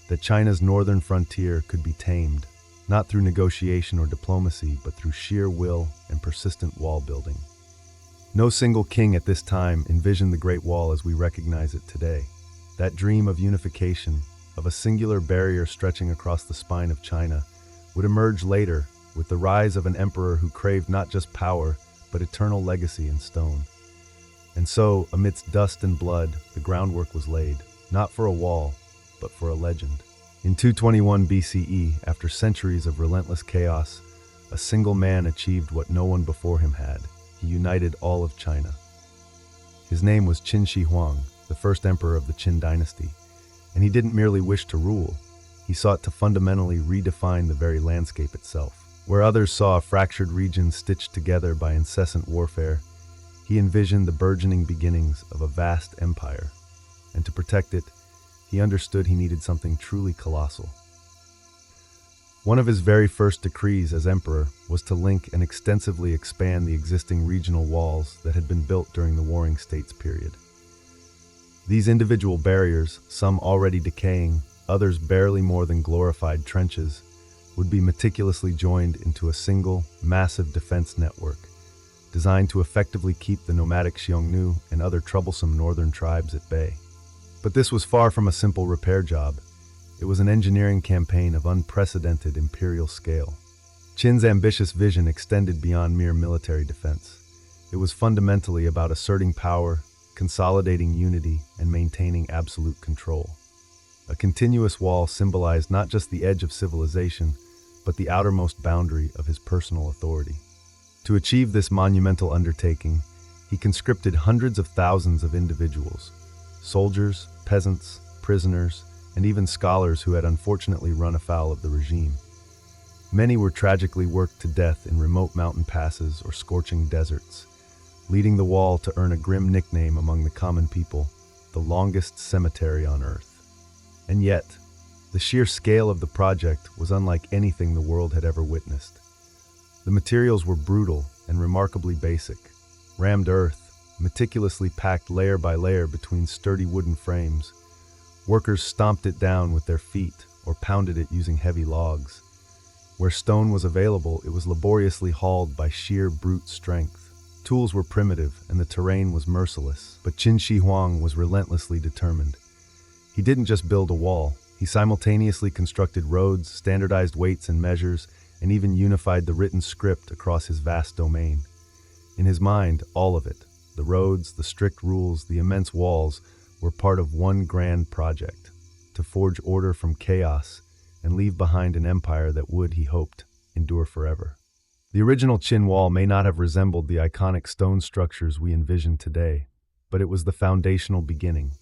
that China's northern frontier could be tamed, not through negotiation or diplomacy, but through sheer will and persistent wall building. No single king at this time envisioned the Great Wall as we recognize it today. That dream of unification, of a singular barrier stretching across the spine of China, would emerge later with the rise of an emperor who craved not just power, but eternal legacy in stone. And so, amidst dust and blood, the groundwork was laid, not for a wall, but for a legend. In 221 BCE, after centuries of relentless chaos, a single man achieved what no one before him had. He united all of China. His name was Qin Shi Huang, the first emperor of the Qin dynasty, and he didn't merely wish to rule, he sought to fundamentally redefine the very landscape itself. Where others saw a fractured region stitched together by incessant warfare, he envisioned the burgeoning beginnings of a vast empire. And to protect it, he understood he needed something truly colossal. One of his very first decrees as emperor was to link and extensively expand the existing regional walls that had been built during the Warring States period. These individual barriers, some already decaying, others barely more than glorified trenches, would be meticulously joined into a single, massive defense network, designed to effectively keep the nomadic Xiongnu and other troublesome northern tribes at bay. But this was far from a simple repair job. It was an engineering campaign of unprecedented imperial scale. Qin's ambitious vision extended beyond mere military defense. It was fundamentally about asserting power, consolidating unity, and maintaining absolute control. A continuous wall symbolized not just the edge of civilization, but the outermost boundary of his personal authority. To achieve this monumental undertaking, he conscripted hundreds of thousands of individuals, soldiers, peasants, prisoners, and even scholars who had unfortunately run afoul of the regime. Many were tragically worked to death in remote mountain passes or scorching deserts, leading the wall to earn a grim nickname among the common people, the longest cemetery on earth. And yet, the sheer scale of the project was unlike anything the world had ever witnessed. The materials were brutal and remarkably basic. Rammed earth, meticulously packed layer by layer between sturdy wooden frames. Workers stomped it down with their feet or pounded it using heavy logs. Where stone was available, it was laboriously hauled by sheer brute strength. Tools were primitive and the terrain was merciless, but Qin Shi Huang was relentlessly determined. He didn't just build a wall. He simultaneously constructed roads, standardized weights and measures, and even unified the written script across his vast domain. In his mind, all of it, the roads, the strict rules, the immense walls, were part of one grand project, to forge order from chaos and leave behind an empire that would, he hoped, endure forever. The original Qin wall may not have resembled the iconic stone structures we envision today, but it was the foundational beginning.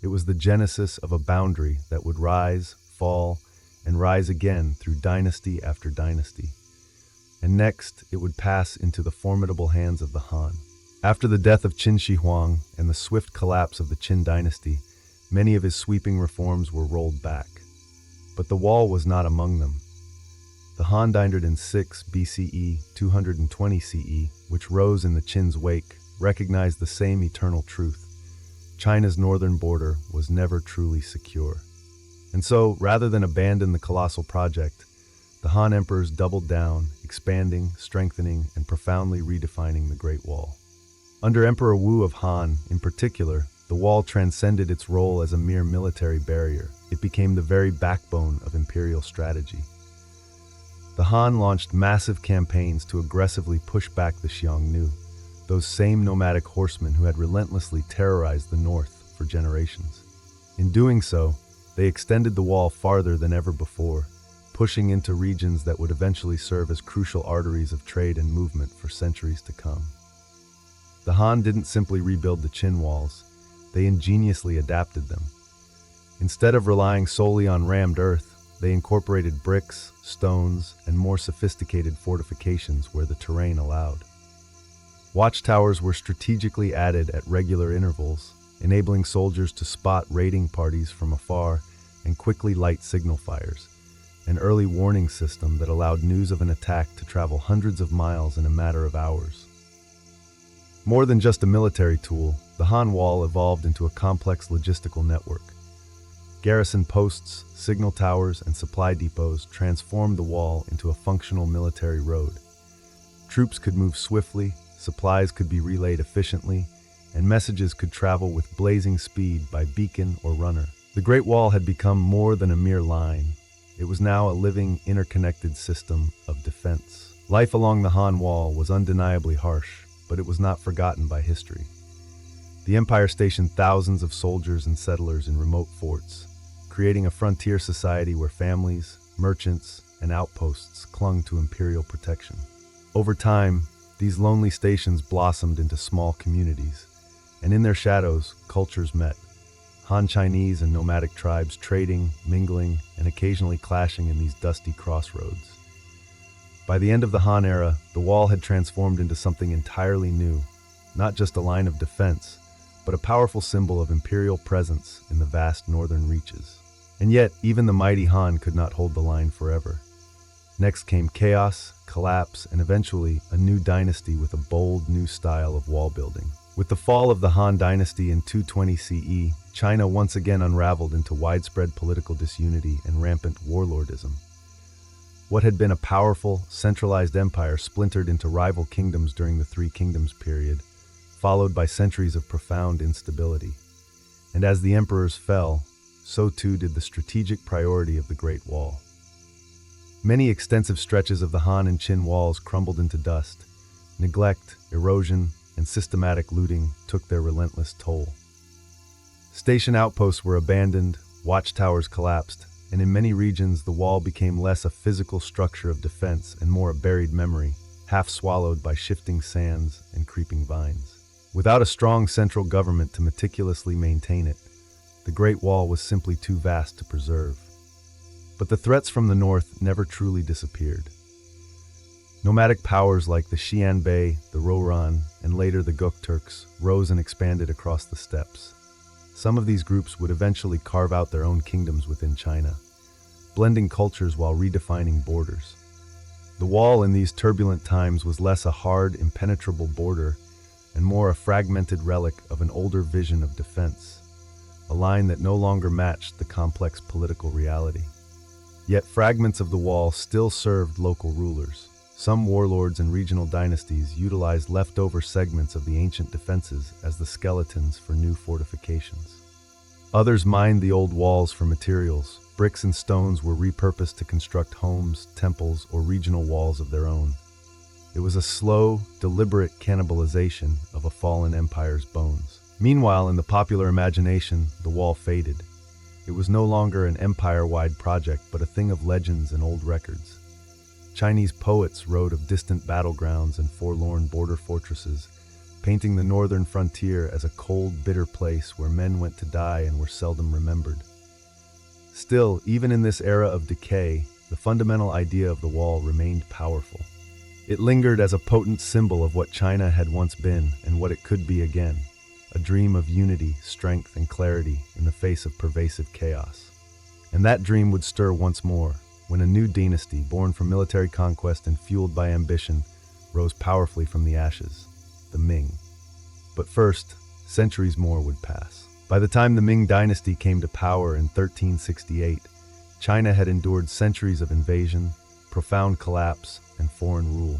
It was the genesis of a boundary that would rise, fall, and rise again through dynasty after dynasty. And next, it would pass into the formidable hands of the Han. After the death of Qin Shi Huang and the swift collapse of the Qin dynasty, many of his sweeping reforms were rolled back. But the wall was not among them. The Han 906 BCE, 220 CE, which rose in the Qin's wake, recognized the same eternal truth. China's northern border was never truly secure. And so, rather than abandon the colossal project, the Han emperors doubled down, expanding, strengthening, and profoundly redefining the Great Wall. Under Emperor Wu of Han, in particular, the wall transcended its role as a mere military barrier. It became the very backbone of imperial strategy. The Han launched massive campaigns to aggressively push back the Xiongnu, those same nomadic horsemen who had relentlessly terrorized the north for generations. In doing so, they extended the wall farther than ever before, pushing into regions that would eventually serve as crucial arteries of trade and movement for centuries to come. The Han didn't simply rebuild the Qin walls, they ingeniously adapted them. Instead of relying solely on rammed earth, they incorporated bricks, stones, and more sophisticated fortifications where the terrain allowed. Watchtowers were strategically added at regular intervals, enabling soldiers to spot raiding parties from afar and quickly light signal fires, an early warning system that allowed news of an attack to travel hundreds of miles in a matter of hours. More than just a military tool, the Han Wall evolved into a complex logistical network. Garrison posts, signal towers, and supply depots transformed the wall into a functional military road. Troops could move swiftly, supplies could be relayed efficiently, and messages could travel with blazing speed by beacon or runner. The Great Wall had become more than a mere line. It was now a living, interconnected system of defense. Life along the Han Wall was undeniably harsh, but it was not forgotten by history. The empire stationed thousands of soldiers and settlers in remote forts, creating a frontier society where families, merchants, and outposts clung to imperial protection. Over time, these lonely stations blossomed into small communities, and in their shadows, cultures met. Han Chinese and nomadic tribes trading, mingling, and occasionally clashing in these dusty crossroads. By the end of the Han era, the wall had transformed into something entirely new, not just a line of defense, but a powerful symbol of imperial presence in the vast northern reaches. And yet, even the mighty Han could not hold the line forever. Next came chaos, collapse, and eventually a new dynasty with a bold new style of wall building. With the fall of the Han dynasty in 220 CE, China once again unraveled into widespread political disunity and rampant warlordism. What had been a powerful, centralized empire splintered into rival kingdoms during the Three Kingdoms period, followed by centuries of profound instability. And as the emperors fell, so too did the strategic priority of the Great Wall. Many extensive stretches of the Han and Qin walls crumbled into dust. Neglect, erosion, and systematic looting took their relentless toll. Station outposts were abandoned, watchtowers collapsed, and in many regions the wall became less a physical structure of defense and more a buried memory, half swallowed by shifting sands and creeping vines. Without a strong central government to meticulously maintain it, the Great Wall was simply too vast to preserve. But the threats from the north never truly disappeared. Nomadic powers like the Xianbei, the Rouran, and later the Göktürks rose and expanded across the steppes. Some of these groups would eventually carve out their own kingdoms within China, blending cultures while redefining borders. The wall in these turbulent times was less a hard, impenetrable border and more a fragmented relic of an older vision of defense, a line that no longer matched the complex political reality. Yet fragments of the wall still served local rulers. Some warlords and regional dynasties utilized leftover segments of the ancient defenses as the skeletons for new fortifications. Others mined the old walls for materials. Bricks and stones were repurposed to construct homes, temples, or regional walls of their own. It was a slow, deliberate cannibalization of a fallen empire's bones. Meanwhile, in the popular imagination, the wall faded. It was no longer an empire-wide project, but a thing of legends and old records. Chinese poets wrote of distant battlegrounds and forlorn border fortresses, painting the northern frontier as a cold, bitter place where men went to die and were seldom remembered. Still, even in this era of decay, the fundamental idea of the wall remained powerful. It lingered as a potent symbol of what China had once been and what it could be again, a dream of unity, strength, and clarity in the face of pervasive chaos. And that dream would stir once more, when a new dynasty, born from military conquest and fueled by ambition, rose powerfully from the ashes, the Ming. But first, centuries more would pass. By the time the Ming dynasty came to power in 1368, China had endured centuries of invasion, profound collapse, and foreign rule.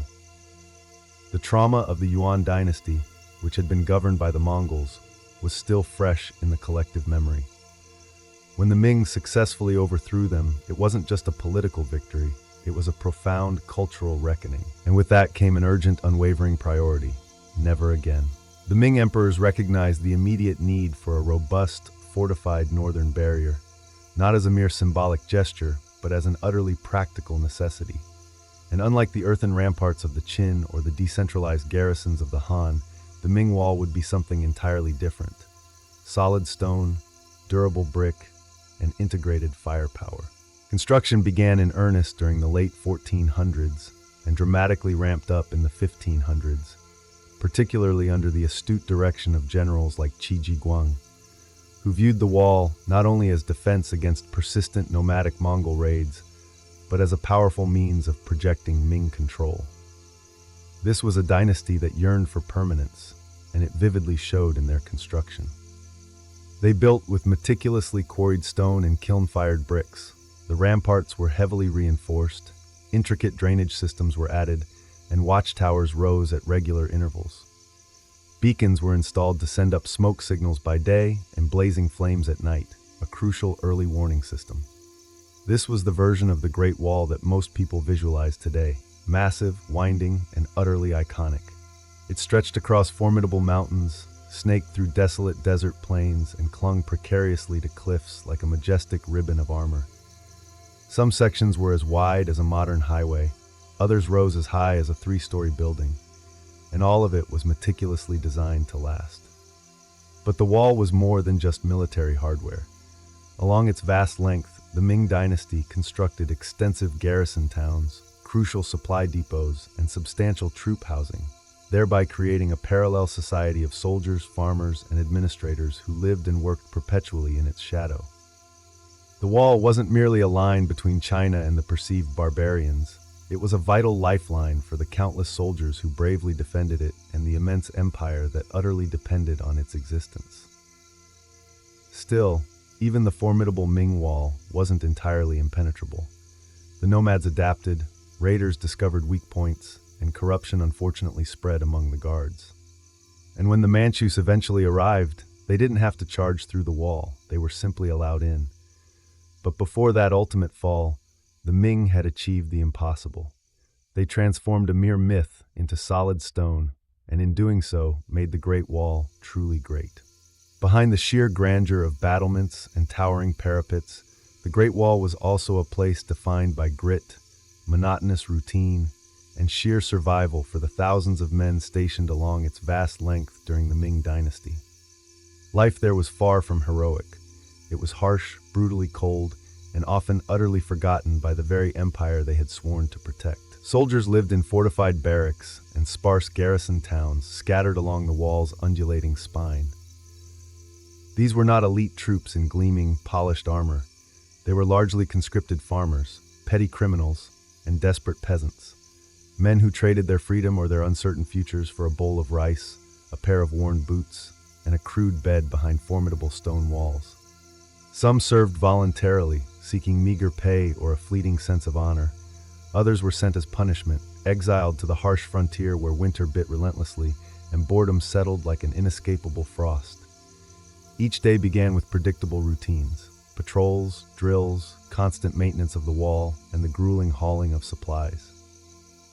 The trauma of the Yuan dynasty, which had been governed by the Mongols, was still fresh in the collective memory. When the Ming successfully overthrew them, it wasn't just a political victory, it was a profound cultural reckoning. And with that came an urgent, unwavering priority: never again. The Ming emperors recognized the immediate need for a robust, fortified northern barrier, not as a mere symbolic gesture, but as an utterly practical necessity. And unlike the earthen ramparts of the Qin or the decentralized garrisons of the Han, the Ming Wall would be something entirely different. Solid stone, durable brick, and integrated firepower. Construction began in earnest during the late 1400s and dramatically ramped up in the 1500s, particularly under the astute direction of generals like Qi Jiguang, who viewed the wall not only as defense against persistent nomadic Mongol raids, but as a powerful means of projecting Ming control. This was a dynasty that yearned for permanence, and it vividly showed in their construction. They built with meticulously quarried stone and kiln-fired bricks. The ramparts were heavily reinforced, intricate drainage systems were added, and watchtowers rose at regular intervals. Beacons were installed to send up smoke signals by day and blazing flames at night, a crucial early warning system. This was the version of the Great Wall that most people visualize today, massive, winding, and utterly iconic. It stretched across formidable mountains, snaked through desolate desert plains, and clung precariously to cliffs like a majestic ribbon of armor. Some sections were as wide as a modern highway, others rose as high as a three-story building, and all of it was meticulously designed to last. But the wall was more than just military hardware. Along its vast length, the Ming dynasty constructed extensive garrison towns, crucial supply depots, and substantial troop housing, thereby creating a parallel society of soldiers, farmers, and administrators who lived and worked perpetually in its shadow. The wall wasn't merely a line between China and the perceived barbarians. It was a vital lifeline for the countless soldiers who bravely defended it and the immense empire that utterly depended on its existence. Still, even the formidable Ming Wall wasn't entirely impenetrable. The nomads adapted, raiders discovered weak points, and corruption unfortunately spread among the guards. And when the Manchus eventually arrived, they didn't have to charge through the wall, they were simply allowed in. But before that ultimate fall, the Ming had achieved the impossible. They transformed a mere myth into solid stone, and in doing so, made the Great Wall truly great. Behind the sheer grandeur of battlements and towering parapets, the Great Wall was also a place defined by grit, monotonous routine, and sheer survival for the thousands of men stationed along its vast length during the Ming Dynasty. Life there was far from heroic. It was harsh, brutally cold, and often utterly forgotten by the very empire they had sworn to protect. Soldiers lived in fortified barracks and sparse garrison towns scattered along the wall's undulating spine. These were not elite troops in gleaming, polished armor. They were largely conscripted farmers, petty criminals, and desperate peasants. Men who traded their freedom or their uncertain futures for a bowl of rice, a pair of worn boots, and a crude bed behind formidable stone walls. Some served voluntarily, seeking meager pay or a fleeting sense of honor. Others were sent as punishment, exiled to the harsh frontier where winter bit relentlessly and boredom settled like an inescapable frost. Each day began with predictable routines: patrols, drills, constant maintenance of the wall, and the grueling hauling of supplies.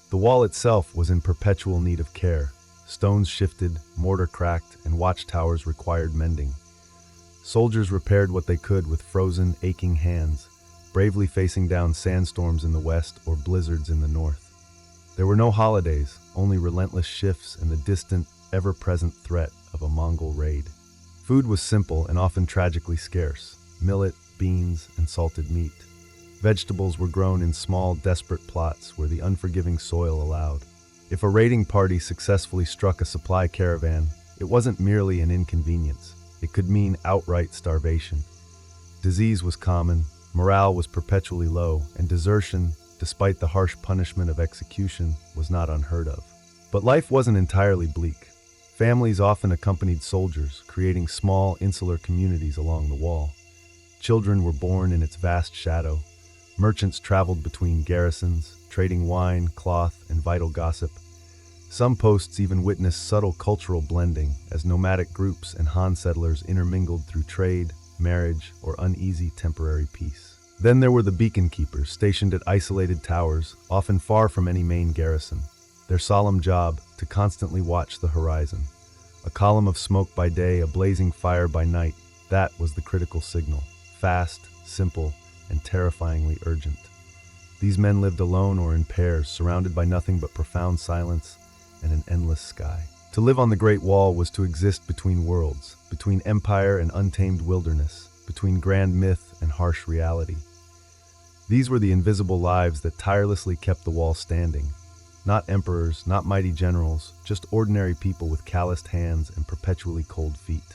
The wall itself was in perpetual need of care. Stones shifted, mortar cracked, and watchtowers required mending. Soldiers repaired what they could with frozen, aching hands, bravely facing down sandstorms in the west or blizzards in the north. There were no holidays, only relentless shifts and the distant, ever-present threat of a Mongol raid. Food was simple and often tragically scarce: millet, beans, and salted meat. Vegetables were grown in small, desperate plots where the unforgiving soil allowed. If a raiding party successfully struck a supply caravan, it wasn't merely an inconvenience. It could mean outright starvation. Disease was common, morale was perpetually low, and desertion, despite the harsh punishment of execution, was not unheard of. But life wasn't entirely bleak. Families often accompanied soldiers, creating small, insular communities along the wall. Children were born in its vast shadow. Merchants traveled between garrisons, trading wine, cloth, and vital gossip. Some posts even witnessed subtle cultural blending as nomadic groups and Han settlers intermingled through trade, marriage, or uneasy temporary peace. Then there were the beacon keepers stationed at isolated towers, often far from any main garrison. Their solemn job, to constantly watch the horizon. A column of smoke by day, a blazing fire by night, that was the critical signal. Fast, simple, and terrifyingly urgent. These men lived alone or in pairs, surrounded by nothing but profound silence and an endless sky. To live on the Great Wall was to exist between worlds, between empire and untamed wilderness, between grand myth and harsh reality. These were the invisible lives that tirelessly kept the wall standing. Not emperors, not mighty generals, just ordinary people with calloused hands and perpetually cold feet.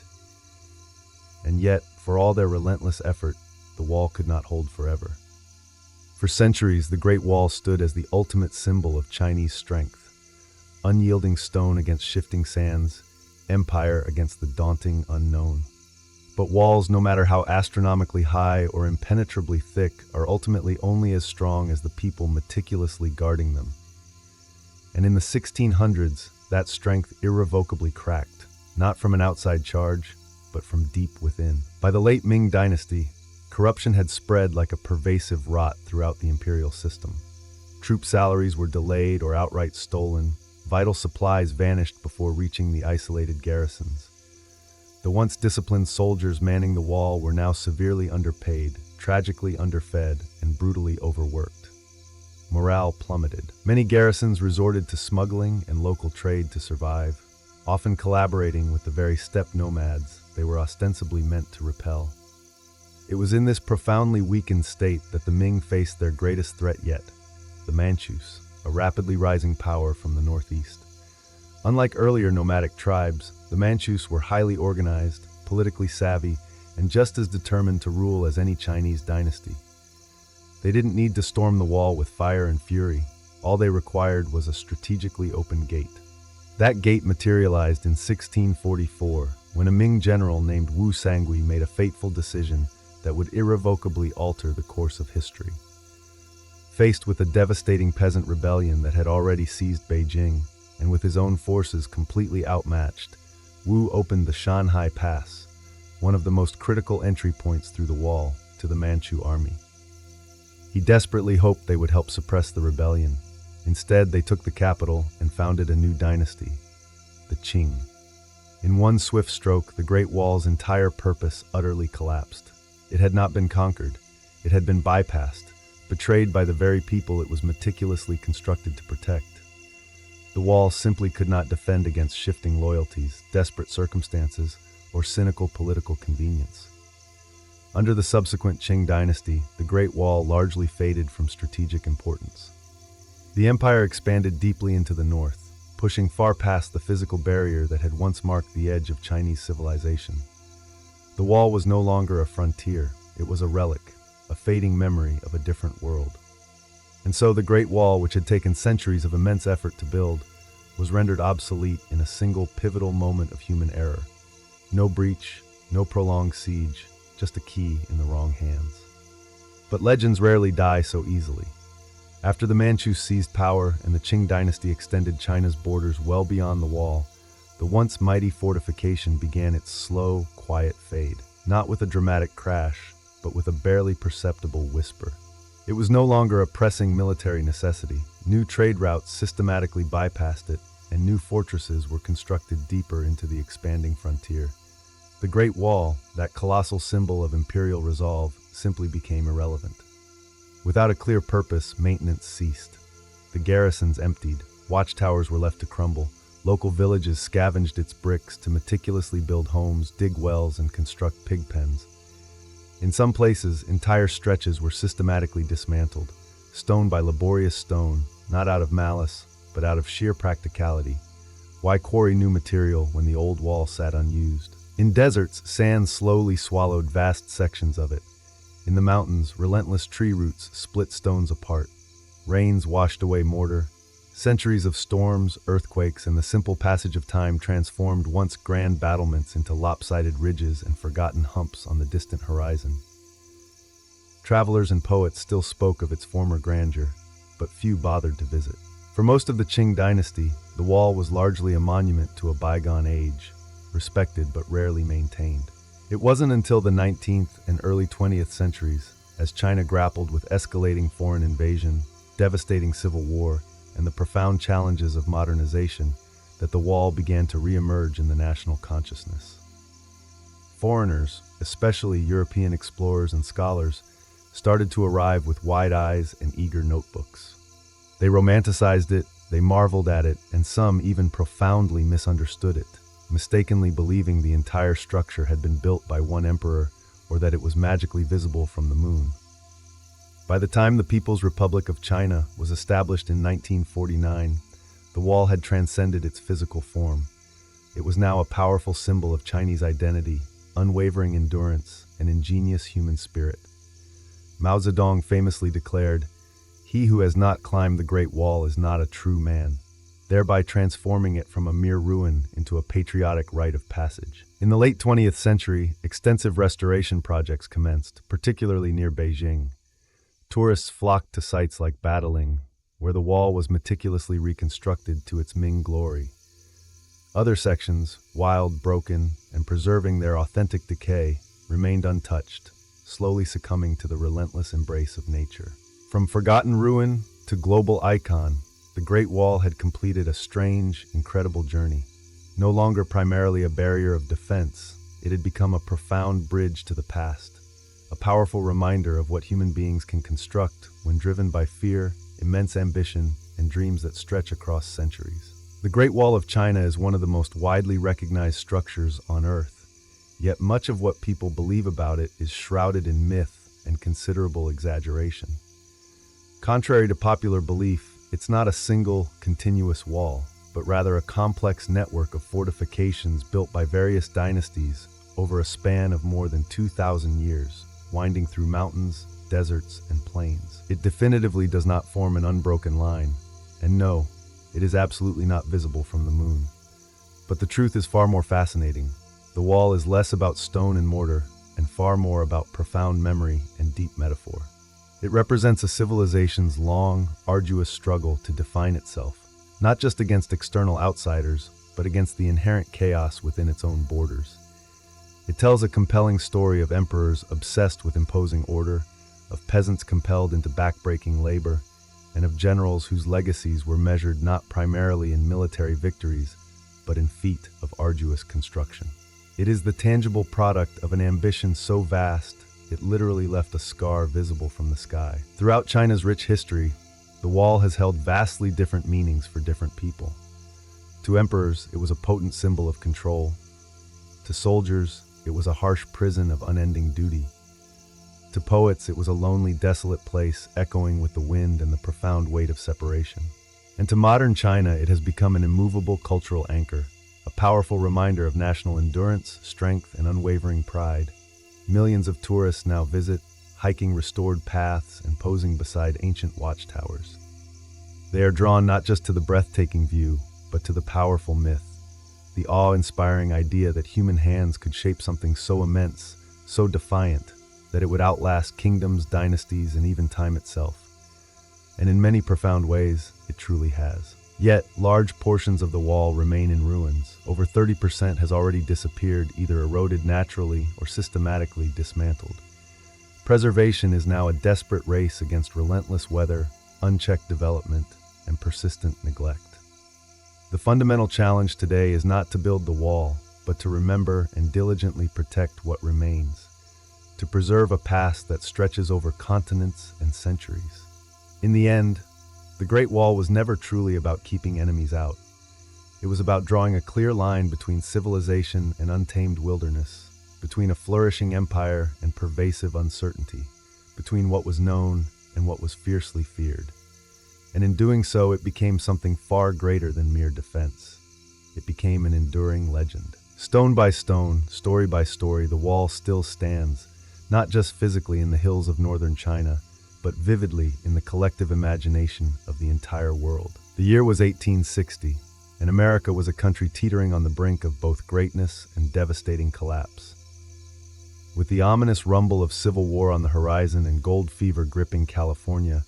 And yet, for all their relentless effort, the wall could not hold forever. For centuries, the Great Wall stood as the ultimate symbol of Chinese strength. Unyielding stone against shifting sands, empire against the daunting unknown. But walls, no matter how astronomically high or impenetrably thick, are ultimately only as strong as the people meticulously guarding them. And in the 1600s, that strength irrevocably cracked, not from an outside charge, but from deep within. By the late Ming Dynasty, corruption had spread like a pervasive rot throughout the imperial system. Troop salaries were delayed or outright stolen. Vital supplies vanished before reaching the isolated garrisons. The once disciplined soldiers manning the wall were now severely underpaid, tragically underfed, and brutally overworked. Morale plummeted. Many garrisons resorted to smuggling and local trade to survive, often collaborating with the very steppe nomads they were ostensibly meant to repel. It was in this profoundly weakened state that the Ming faced their greatest threat yet: the Manchus, a rapidly rising power from the northeast. Unlike earlier nomadic tribes, the Manchus were highly organized, politically savvy, and just as determined to rule as any Chinese dynasty. They didn't need to storm the wall with fire and fury. All they required was a strategically open gate. That gate materialized in 1644, when a Ming general named Wu Sangui made a fateful decision that would irrevocably alter the course of history. Faced with a devastating peasant rebellion that had already seized Beijing, and with his own forces completely outmatched, Wu opened the Shanhai Pass, one of the most critical entry points through the wall, to the Manchu army. He desperately hoped they would help suppress the rebellion. Instead, they took the capital and founded a new dynasty, the Qing. In one swift stroke, the Great Wall's entire purpose utterly collapsed. It had not been conquered. It had been bypassed, betrayed by the very people it was meticulously constructed to protect. The wall simply could not defend against shifting loyalties, desperate circumstances, or cynical political convenience. Under the subsequent Qing dynasty, the Great Wall largely faded from strategic importance. The empire expanded deeply into the north, pushing far past the physical barrier that had once marked the edge of Chinese civilization. The wall was no longer a frontier, it was a relic, a fading memory of a different world. And so the Great Wall, which had taken centuries of immense effort to build, was rendered obsolete in a single pivotal moment of human error. No breach, no prolonged siege, just a key in the wrong hands. But legends rarely die so easily. After the Manchus seized power and the Qing dynasty extended China's borders well beyond the wall, the once mighty fortification began its slow, quiet fade, not with a dramatic crash, but with a barely perceptible whisper. It was no longer a pressing military necessity. New trade routes systematically bypassed it, and new fortresses were constructed deeper into the expanding frontier. The Great Wall, that colossal symbol of imperial resolve, simply became irrelevant. Without a clear purpose, maintenance ceased. The garrisons emptied, watchtowers were left to crumble, local villages scavenged its bricks to meticulously build homes, dig wells, and construct pig pens. In some places, entire stretches were systematically dismantled, stone by laborious stone, not out of malice, but out of sheer practicality. Why quarry new material when the old wall sat unused? In deserts, sand slowly swallowed vast sections of it. In the mountains, relentless tree roots split stones apart. Rains washed away mortar. Centuries of storms, earthquakes, and the simple passage of time transformed once grand battlements into lopsided ridges and forgotten humps on the distant horizon. Travelers and poets still spoke of its former grandeur, but few bothered to visit. For most of the Qing dynasty, the wall was largely a monument to a bygone age, respected but rarely maintained. It wasn't until the 19th and early 20th centuries, as China grappled with escalating foreign invasion, devastating civil war, and the profound challenges of modernization, that the wall began to re-emerge in the national consciousness. Foreigners, especially European explorers and scholars, started to arrive with wide eyes and eager notebooks. They romanticized it, they marveled at it, and some even profoundly misunderstood it, mistakenly believing the entire structure had been built by one emperor or that it was magically visible from the moon. By the time the People's Republic of China was established in 1949, the wall had transcended its physical form. It was now a powerful symbol of Chinese identity, unwavering endurance, and ingenious human spirit. Mao Zedong famously declared, "He who has not climbed the Great Wall is not a true man," thereby transforming it from a mere ruin into a patriotic rite of passage. In the late 20th century, extensive restoration projects commenced, particularly near Beijing. Tourists flocked to sites like Badaling, where the wall was meticulously reconstructed to its Ming glory. Other sections, wild, broken, and preserving their authentic decay, remained untouched, slowly succumbing to the relentless embrace of nature. From forgotten ruin to global icon, the Great Wall had completed a strange, incredible journey. No longer primarily a barrier of defense, it had become a profound bridge to the past, a powerful reminder of what human beings can construct when driven by fear, immense ambition, and dreams that stretch across centuries. The Great Wall of China is one of the most widely recognized structures on Earth, yet much of what people believe about it is shrouded in myth and considerable exaggeration. Contrary to popular belief, it's not a single, continuous wall, but rather a complex network of fortifications built by various dynasties over a span of more than 2,000 years, winding through mountains, deserts, and plains. It definitively does not form an unbroken line, and no, it is absolutely not visible from the moon. But the truth is far more fascinating. The wall is less about stone and mortar, and far more about profound memory and deep metaphor. It represents a civilization's long, arduous struggle to define itself, not just against external outsiders, but against the inherent chaos within its own borders. It tells a compelling story of emperors obsessed with imposing order, of peasants compelled into backbreaking labor, and of generals whose legacies were measured not primarily in military victories, but in feat of arduous construction. It is the tangible product of an ambition so vast, it literally left a scar visible from the sky. Throughout China's rich history, the wall has held vastly different meanings for different people. To emperors, it was a potent symbol of control. To soldiers, it was a harsh prison of unending duty. To poets, it was a lonely, desolate place echoing with the wind and the profound weight of separation. And to modern China, it has become an immovable cultural anchor, a powerful reminder of national endurance, strength, and unwavering pride. Millions of tourists now visit, hiking restored paths and posing beside ancient watchtowers. They are drawn not just to the breathtaking view, but to the powerful myth, the awe-inspiring idea that human hands could shape something so immense, so defiant, that it would outlast kingdoms, dynasties, and even time itself. And in many profound ways, it truly has. Yet, large portions of the wall remain in ruins. Over 30% has already disappeared, either eroded naturally or systematically dismantled. Preservation is now a desperate race against relentless weather, unchecked development, and persistent neglect. The fundamental challenge today is not to build the wall, but to remember and diligently protect what remains, to preserve a past that stretches over continents and centuries. In the end, the Great Wall was never truly about keeping enemies out. It was about drawing a clear line between civilization and untamed wilderness, between a flourishing empire and pervasive uncertainty, between what was known and what was fiercely feared. And in doing so, it became something far greater than mere defense. It became an enduring legend. Stone by stone, story by story, the wall still stands, not just physically in the hills of northern China, but vividly in the collective imagination of the entire world. The year was 1860, and America was a country teetering on the brink of both greatness and devastating collapse. With the ominous rumble of civil war on the horizon and gold fever gripping California,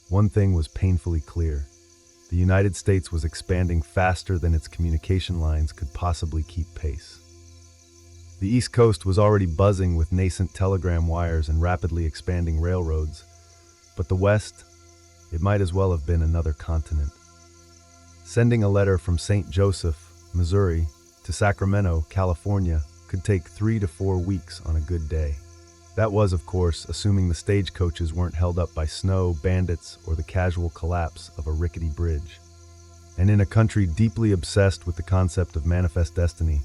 one thing was painfully clear. The United States was expanding faster than its communication lines could possibly keep pace. The East Coast was already buzzing with nascent telegram wires and rapidly expanding railroads, but the West, it might as well have been another continent. Sending a letter from St. Joseph, Missouri, to Sacramento, California, could take 3 to 4 weeks on a good day. That was, of course, assuming the stagecoaches weren't held up by snow, bandits, or the casual collapse of a rickety bridge. And in a country deeply obsessed with the concept of manifest destiny,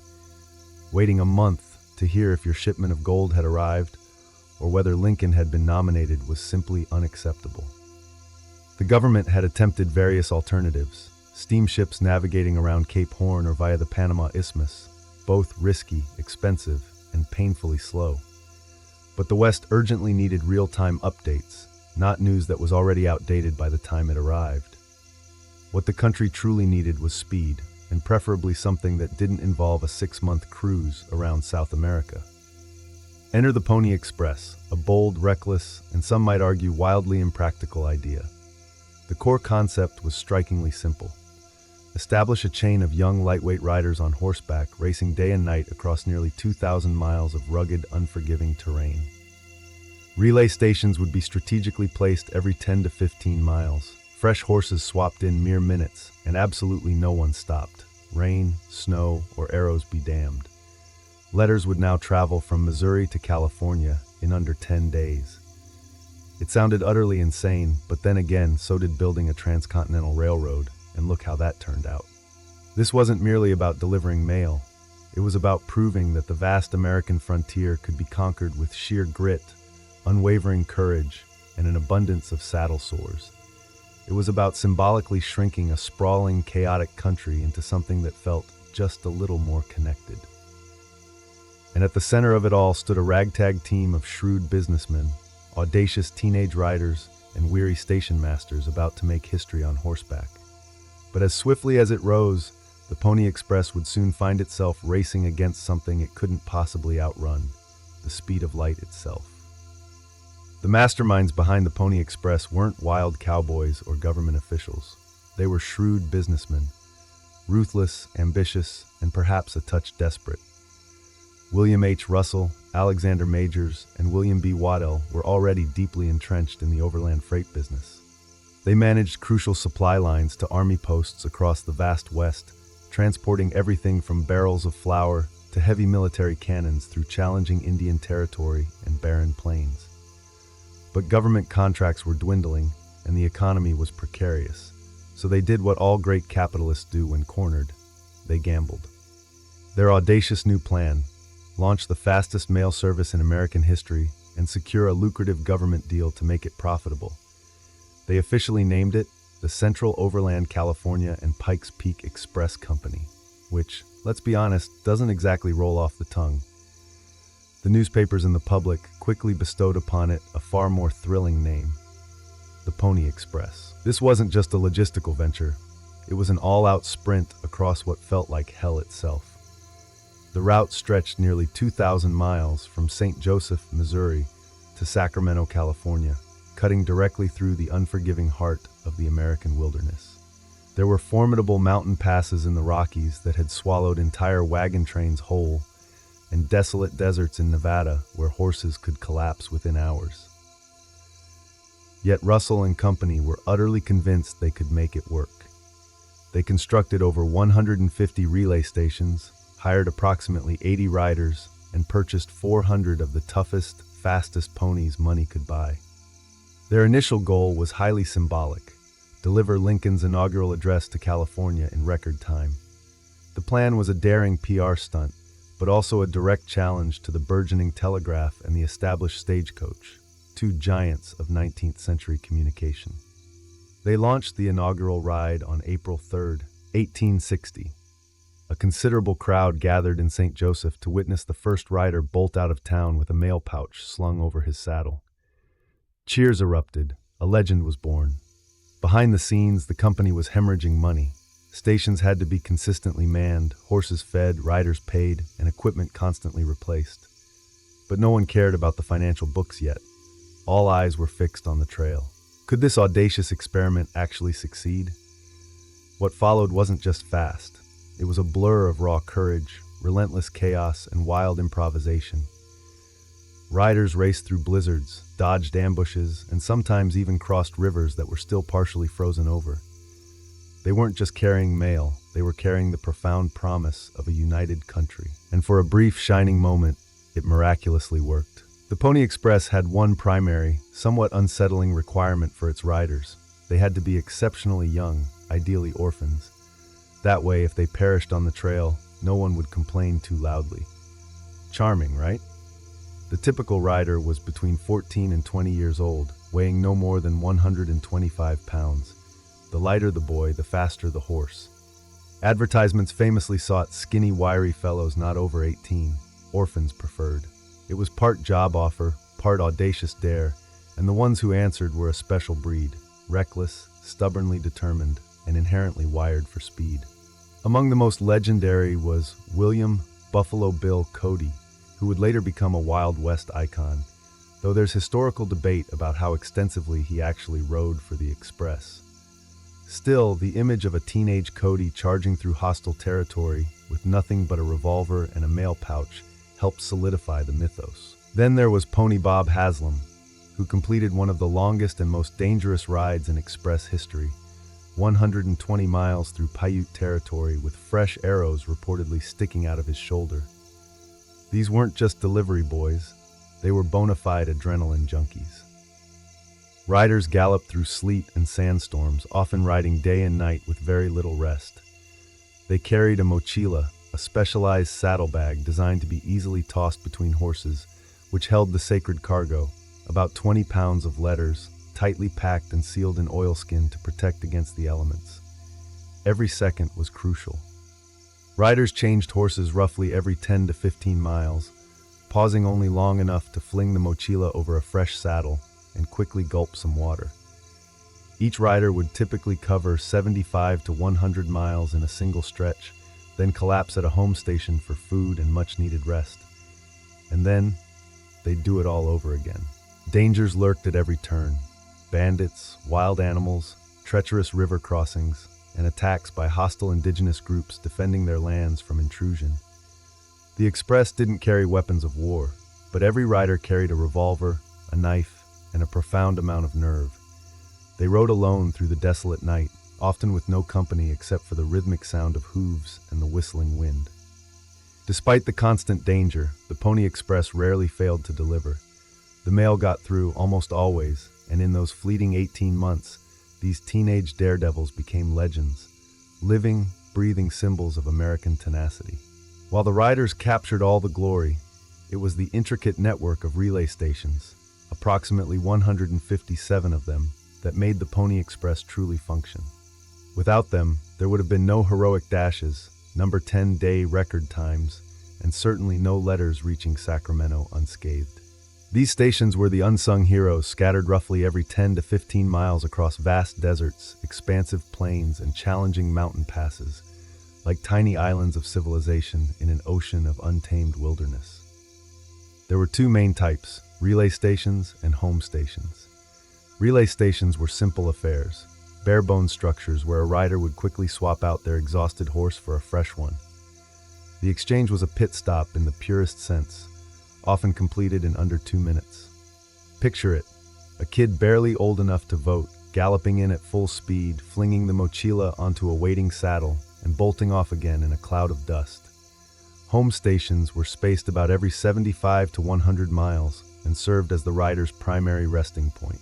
waiting a month to hear if your shipment of gold had arrived or whether Lincoln had been nominated was simply unacceptable. The government had attempted various alternatives, steamships navigating around Cape Horn or via the Panama Isthmus, both risky, expensive, and painfully slow. But the West urgently needed real-time updates, not news that was already outdated by the time it arrived. What the country truly needed was speed, and preferably something that didn't involve a 6-month cruise around South America. Enter the Pony Express, a bold, reckless, and some might argue wildly impractical idea. The core concept was strikingly simple. Establish a chain of young, lightweight riders on horseback racing day and night across nearly 2,000 miles of rugged, unforgiving terrain. Relay stations would be strategically placed every 10 to 15 miles. Fresh horses swapped in mere minutes, and absolutely no one stopped. Rain, snow, or arrows be damned. Letters would now travel from Missouri to California in under 10 days. It sounded utterly insane, but then again, so did building a transcontinental railroad, and look how that turned out. This wasn't merely about delivering mail. It was about proving that the vast American frontier could be conquered with sheer grit, unwavering courage, and an abundance of saddle sores. It was about symbolically shrinking a sprawling, chaotic country into something that felt just a little more connected. And at the center of it all stood a ragtag team of shrewd businessmen, audacious teenage riders, and weary station masters about to make history on horseback. But as swiftly as it rose, the Pony Express would soon find itself racing against something it couldn't possibly outrun: the speed of light itself. The masterminds behind the Pony Express weren't wild cowboys or government officials. They were shrewd businessmen, ruthless, ambitious, and perhaps a touch desperate. William H. Russell, Alexander Majors, and William B. Waddell were already deeply entrenched in the overland freight business. They managed crucial supply lines to army posts across the vast West, transporting everything from barrels of flour to heavy military cannons through challenging Indian territory and barren plains. But government contracts were dwindling, and the economy was precarious, so they did what all great capitalists do when cornered: they gambled. Their audacious new plan: launch the fastest mail service in American history and secure a lucrative government deal to make it profitable. They officially named it the Central Overland California and Pikes Peak Express Company, which, let's be honest, doesn't exactly roll off the tongue. The newspapers and the public quickly bestowed upon it a far more thrilling name: the Pony Express. This wasn't just a logistical venture. It was an all-out sprint across what felt like hell itself. The route stretched nearly 2,000 miles from St. Joseph, Missouri, to Sacramento, California, cutting directly through the unforgiving heart of the American wilderness. There were formidable mountain passes in the Rockies that had swallowed entire wagon trains whole, and desolate deserts in Nevada where horses could collapse within hours. Yet Russell and company were utterly convinced they could make it work. They constructed over 150 relay stations, hired approximately 80 riders, and purchased 400 of the toughest, fastest ponies money could buy. Their initial goal was highly symbolic: deliver Lincoln's inaugural address to California in record time. The plan was a daring PR stunt, but also a direct challenge to the burgeoning telegraph and the established stagecoach, two giants of 19th century communication. They launched the inaugural ride on April 3, 1860. A considerable crowd gathered in St. Joseph to witness the first rider bolt out of town with a mail pouch slung over his saddle. Cheers erupted. A legend was born. Behind the scenes, the company was hemorrhaging money. Stations had to be consistently manned, horses fed, riders paid, and equipment constantly replaced. But no one cared about the financial books yet. All eyes were fixed on the trail. Could this audacious experiment actually succeed? What followed wasn't just fast. It was a blur of raw courage, relentless chaos, and wild improvisation. Riders raced through blizzards, dodged ambushes, and sometimes even crossed rivers that were still partially frozen over. They weren't just carrying mail, they were carrying the profound promise of a united country. And for a brief, shining moment, it miraculously worked. The Pony Express had one primary, somewhat unsettling requirement for its riders. They had to be exceptionally young, ideally orphans. That way, if they perished on the trail, no one would complain too loudly. Charming, right? The typical rider was between 14 and 20 years old, weighing no more than 125 pounds. The lighter the boy, the faster the horse. Advertisements famously sought skinny, wiry fellows not over 18, orphans preferred. It was part job offer, part audacious dare, and the ones who answered were a special breed: reckless, stubbornly determined, and inherently wired for speed. Among the most legendary was William Buffalo Bill Cody, who would later become a Wild West icon, though there's historical debate about how extensively he actually rode for the Express. Still, the image of a teenage Cody charging through hostile territory with nothing but a revolver and a mail pouch helped solidify the mythos. Then there was Pony Bob Haslam, who completed one of the longest and most dangerous rides in Express history, 120 miles through Paiute territory with fresh arrows reportedly sticking out of his shoulder. These weren't just delivery boys, they were bona fide adrenaline junkies. Riders galloped through sleet and sandstorms, often riding day and night with very little rest. They carried a mochila, a specialized saddlebag designed to be easily tossed between horses, which held the sacred cargo, about 20 pounds of letters, tightly packed and sealed in oilskin to protect against the elements. Every second was crucial. Riders changed horses roughly every 10 to 15 miles, pausing only long enough to fling the mochila over a fresh saddle and quickly gulp some water. Each rider would typically cover 75 to 100 miles in a single stretch, then collapse at a home station for food and much-needed rest. And then, they'd do it all over again. Dangers lurked at every turn. Bandits, wild animals, treacherous river crossings, and attacks by hostile indigenous groups defending their lands from intrusion. The express didn't carry weapons of war, but every rider carried a revolver, a knife, and a profound amount of nerve. They rode alone through the desolate night, often with no company except for the rhythmic sound of hooves and the whistling wind. Despite the constant danger, the Pony Express rarely failed to deliver. The mail got through almost always, and in those fleeting 18 months, these teenage daredevils became legends, living, breathing symbols of American tenacity. While the riders captured all the glory, it was the intricate network of relay stations, approximately 157 of them, that made the Pony Express truly function. Without them, there would have been no heroic dashes, number 10-day record times, and certainly no letters reaching Sacramento unscathed. These stations were the unsung heroes scattered roughly every 10 to 15 miles across vast deserts, expansive plains, and challenging mountain passes, like tiny islands of civilization in an ocean of untamed wilderness. There were two main types, relay stations and home stations. Relay stations were simple affairs, bare-bones structures where a rider would quickly swap out their exhausted horse for a fresh one. The exchange was a pit stop in the purest sense, often completed in under 2 minutes. Picture it, a kid barely old enough to vote, galloping in at full speed, flinging the mochila onto a waiting saddle, and bolting off again in a cloud of dust. Home stations were spaced about every 75 to 100 miles and served as the rider's primary resting point.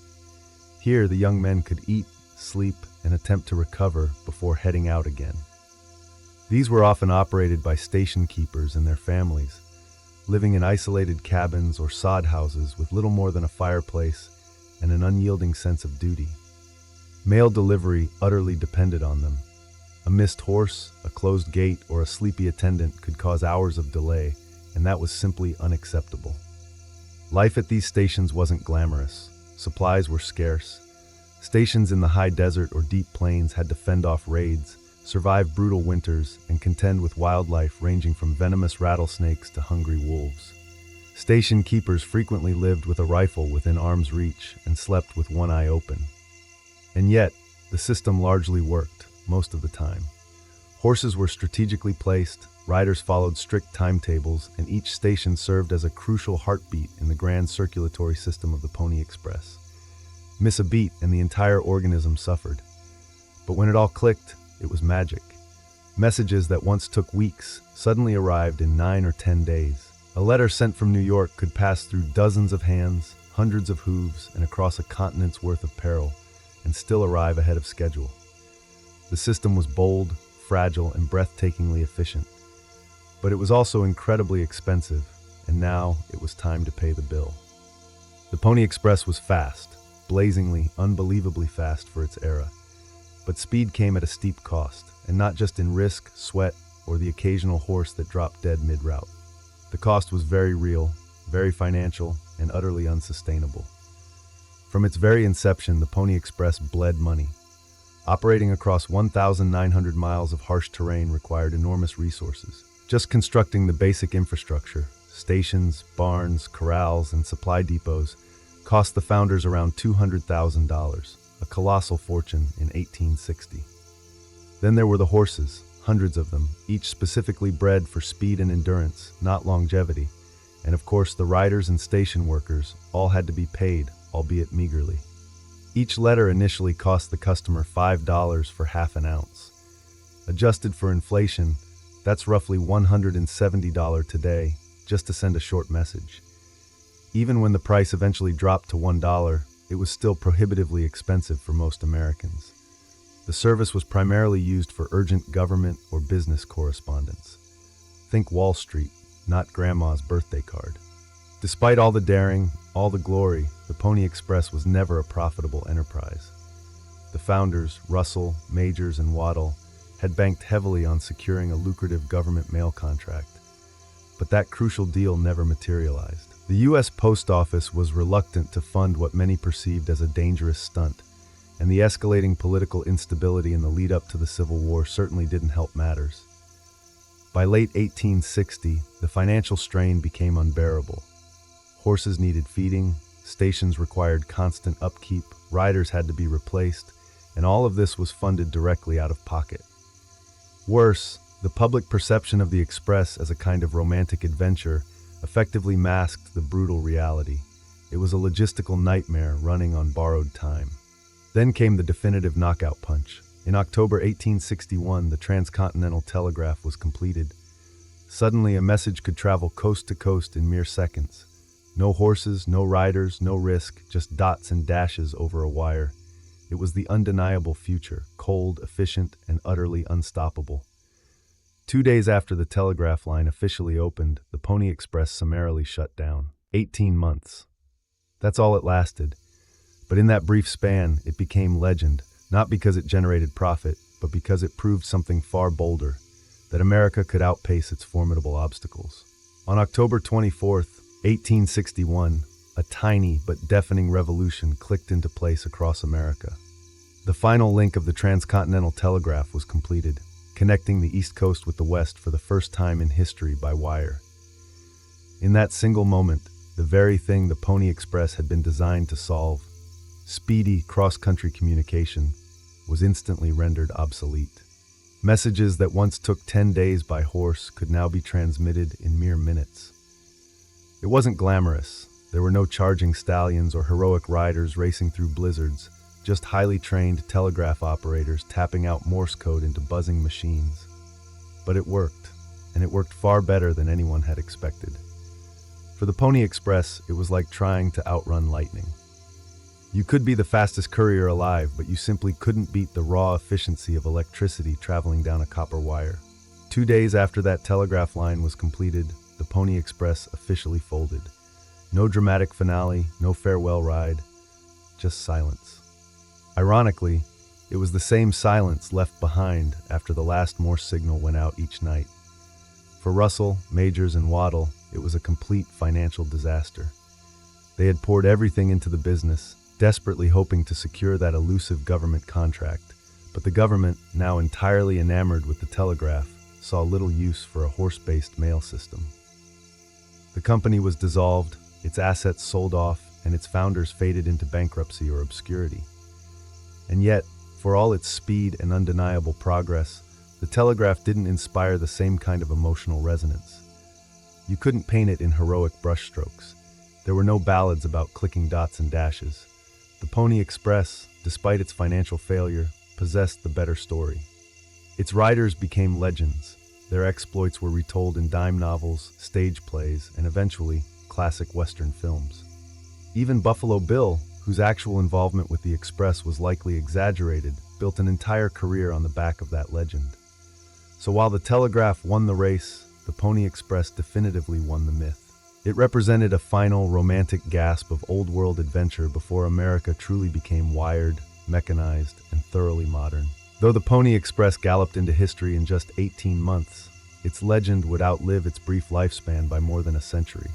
Here, the young men could eat, sleep, and attempt to recover before heading out again. These were often operated by station keepers and their families, living in isolated cabins or sod houses with little more than a fireplace and an unyielding sense of duty. Mail delivery utterly depended on them. A missed horse, a closed gate, or a sleepy attendant could cause hours of delay, and that was simply unacceptable. Life at these stations wasn't glamorous. Supplies were scarce. Stations in the high desert or deep plains had to fend off raids, survive brutal winters, and contend with wildlife ranging from venomous rattlesnakes to hungry wolves. Station keepers frequently lived with a rifle within arm's reach and slept with one eye open. And yet, the system largely worked, most of the time. Horses were strategically placed, riders followed strict timetables, and each station served as a crucial heartbeat in the grand circulatory system of the Pony Express. Miss a beat and the entire organism suffered. But when it all clicked, it was magic. Messages that once took weeks suddenly arrived in 9 or 10 days. A letter sent from New York could pass through dozens of hands, hundreds of hooves, and across a continent's worth of peril, and still arrive ahead of schedule. The system was bold, fragile, and breathtakingly efficient. But it was also incredibly expensive, and now it was time to pay the bill. The Pony Express was fast, blazingly, unbelievably fast for its era. But speed came at a steep cost, and not just in risk, sweat, or the occasional horse that dropped dead mid-route. The cost was very real, very financial, and utterly unsustainable. From its very inception, the Pony Express bled money. Operating across 1,900 miles of harsh terrain required enormous resources. Just constructing the basic infrastructure, stations, barns, corrals, and supply depots, cost the founders around $200,000, a colossal fortune in 1860. Then there were the horses, hundreds of them, each specifically bred for speed and endurance, not longevity. And of course, the riders and station workers all had to be paid, albeit meagerly. Each letter initially cost the customer $5 for half an ounce. Adjusted for inflation, that's roughly $170 today, just to send a short message. Even when the price eventually dropped to $1, it was still prohibitively expensive for most Americans. The service was primarily used for urgent government or business correspondence. Think Wall Street, not Grandma's birthday card. Despite all the daring, all the glory, the Pony Express was never a profitable enterprise. The founders, Russell, Majors, and Waddell, had banked heavily on securing a lucrative government mail contract. But that crucial deal never materialized. The U.S. Post Office was reluctant to fund what many perceived as a dangerous stunt, and the escalating political instability in the lead-up to the Civil War certainly didn't help matters. By late 1860, the financial strain became unbearable. Horses needed feeding, stations required constant upkeep, riders had to be replaced, and all of this was funded directly out of pocket. Worse, the public perception of the Express as a kind of romantic adventure effectively masked the brutal reality. It was a logistical nightmare running on borrowed time. Then came the definitive knockout punch. In October 1861, the transcontinental telegraph was completed. Suddenly, a message could travel coast to coast in mere seconds. No horses, no riders, no risk, just dots and dashes over a wire. It was the undeniable future, cold, efficient, and utterly unstoppable. 2 days after the telegraph line officially opened, the Pony Express summarily shut down. 18 months. That's all it lasted. But in that brief span, it became legend, not because it generated profit, but because it proved something far bolder, that America could outpace its formidable obstacles. On October 24th, 1861, a tiny but deafening revolution clicked into place across America. The final link of the transcontinental telegraph was completed, connecting the East Coast with the West for the first time in history by wire. In that single moment, the very thing the Pony Express had been designed to solve, speedy cross-country communication, was instantly rendered obsolete. Messages that once took 10 days by horse could now be transmitted in mere minutes. It wasn't glamorous. There were no charging stallions or heroic riders racing through blizzards, just highly trained telegraph operators tapping out Morse code into buzzing machines. But it worked, and it worked far better than anyone had expected. For the Pony Express, it was like trying to outrun lightning. You could be the fastest courier alive, but you simply couldn't beat the raw efficiency of electricity traveling down a copper wire. 2 days after that telegraph line was completed, the Pony Express officially folded. No dramatic finale, no farewell ride, just silence. Ironically, it was the same silence left behind after the last Morse signal went out each night. For Russell, Majors, and Waddell, it was a complete financial disaster. They had poured everything into the business, desperately hoping to secure that elusive government contract, but the government, now entirely enamored with the telegraph, saw little use for a horse-based mail system. The company was dissolved, its assets sold off, and its founders faded into bankruptcy or obscurity. And yet, for all its speed and undeniable progress, the telegraph didn't inspire the same kind of emotional resonance. You couldn't paint it in heroic brushstrokes. There were no ballads about clicking dots and dashes. The Pony Express, despite its financial failure, possessed the better story. Its riders became legends. Their exploits were retold in dime novels, stage plays, and eventually, classic Western films. Even Buffalo Bill, whose actual involvement with the Express was likely exaggerated, built an entire career on the back of that legend. So while the telegraph won the race, the Pony Express definitively won the myth. It represented a final romantic gasp of old-world adventure before America truly became wired, mechanized, and thoroughly modern. Though the Pony Express galloped into history in just 18 months, its legend would outlive its brief lifespan by more than a century.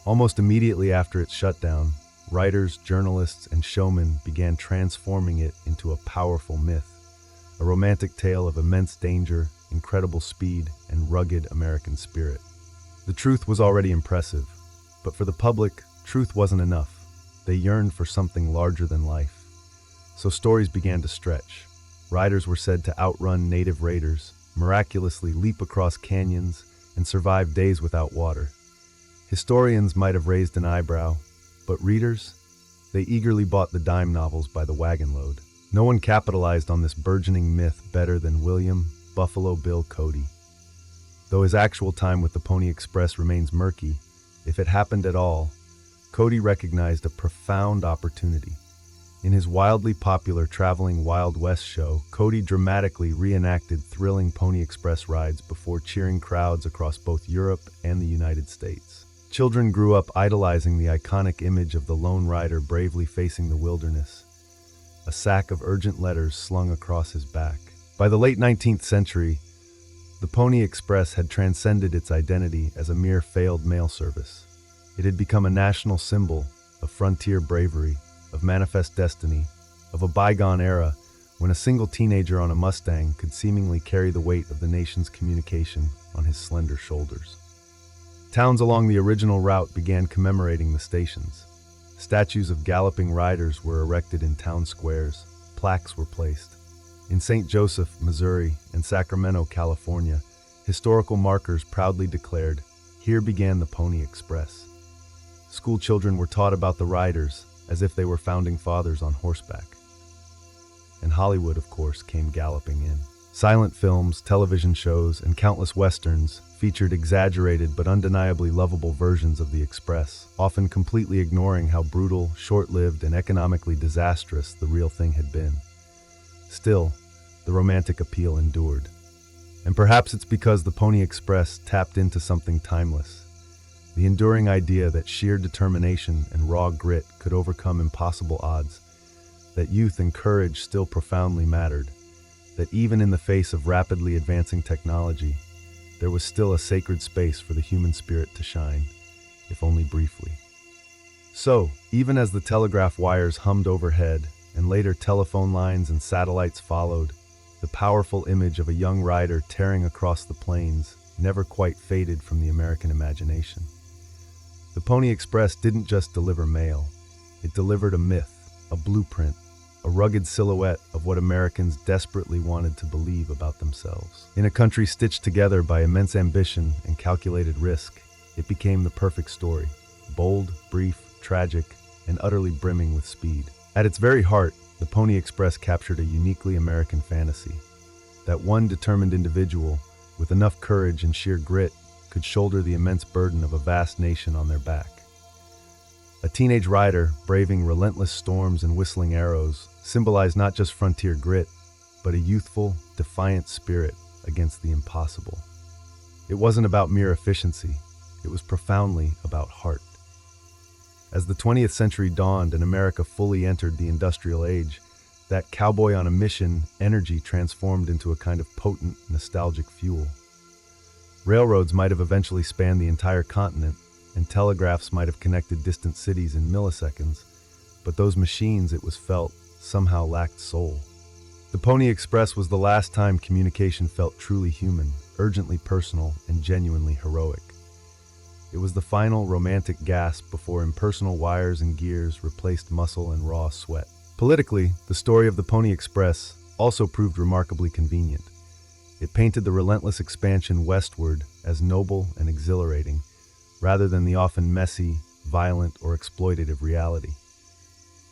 Almost immediately after its shutdown, writers, journalists, and showmen began transforming it into a powerful myth, a romantic tale of immense danger, incredible speed, and rugged American spirit. The truth was already impressive, but for the public, truth wasn't enough. They yearned for something larger than life. So stories began to stretch. Riders were said to outrun native raiders, miraculously leap across canyons, and survive days without water. Historians might have raised an eyebrow, but readers? They eagerly bought the dime novels by the wagon load. No one capitalized on this burgeoning myth better than William Buffalo Bill Cody. Though his actual time with the Pony Express remains murky, if it happened at all, Cody recognized a profound opportunity. In his wildly popular Traveling Wild West show, Cody dramatically reenacted thrilling Pony Express rides before cheering crowds across both Europe and the United States. Children grew up idolizing the iconic image of the lone rider bravely facing the wilderness, a sack of urgent letters slung across his back. By the late 19th century, the Pony Express had transcended its identity as a mere failed mail service. It had become a national symbol of frontier bravery, of manifest destiny, of a bygone era when a single teenager on a Mustang could seemingly carry the weight of the nation's communication on his slender shoulders. Towns along the original route began commemorating the stations. Statues of galloping riders were erected in town squares, plaques were placed. In St. Joseph, Missouri, and Sacramento, California, historical markers proudly declared, "Here began the Pony Express." School children were taught about the riders as if they were founding fathers on horseback. And Hollywood, of course, came galloping in. Silent films, television shows, and countless westerns featured exaggerated but undeniably lovable versions of the Express, often completely ignoring how brutal, short-lived, and economically disastrous the real thing had been. Still, the romantic appeal endured. And perhaps it's because the Pony Express tapped into something timeless. The enduring idea that sheer determination and raw grit could overcome impossible odds, that youth and courage still profoundly mattered, that even in the face of rapidly advancing technology, there was still a sacred space for the human spirit to shine, if only briefly. So, even as the telegraph wires hummed overhead, and later telephone lines and satellites followed, the powerful image of a young rider tearing across the plains never quite faded from the American imagination. The Pony Express didn't just deliver mail, it delivered a myth, a blueprint, a rugged silhouette of what Americans desperately wanted to believe about themselves. In a country stitched together by immense ambition and calculated risk, it became the perfect story, bold, brief, tragic, and utterly brimming with speed. At its very heart, the Pony Express captured a uniquely American fantasy, that one determined individual, with enough courage and sheer grit, could shoulder the immense burden of a vast nation on their back. A teenage rider, braving relentless storms and whistling arrows, symbolized not just frontier grit, but a youthful, defiant spirit against the impossible. It wasn't about mere efficiency, it was profoundly about heart. As the 20th century dawned and America fully entered the industrial age, that cowboy on a mission energy transformed into a kind of potent, nostalgic fuel. Railroads might have eventually spanned the entire continent, and telegraphs might have connected distant cities in milliseconds, but those machines, it was felt, somehow lacked soul. The Pony Express was the last time communication felt truly human, urgently personal, and genuinely heroic. It was the final romantic gasp before impersonal wires and gears replaced muscle and raw sweat. Politically, the story of the Pony Express also proved remarkably convenient. It painted the relentless expansion westward as noble and exhilarating, rather than the often messy, violent, or exploitative reality.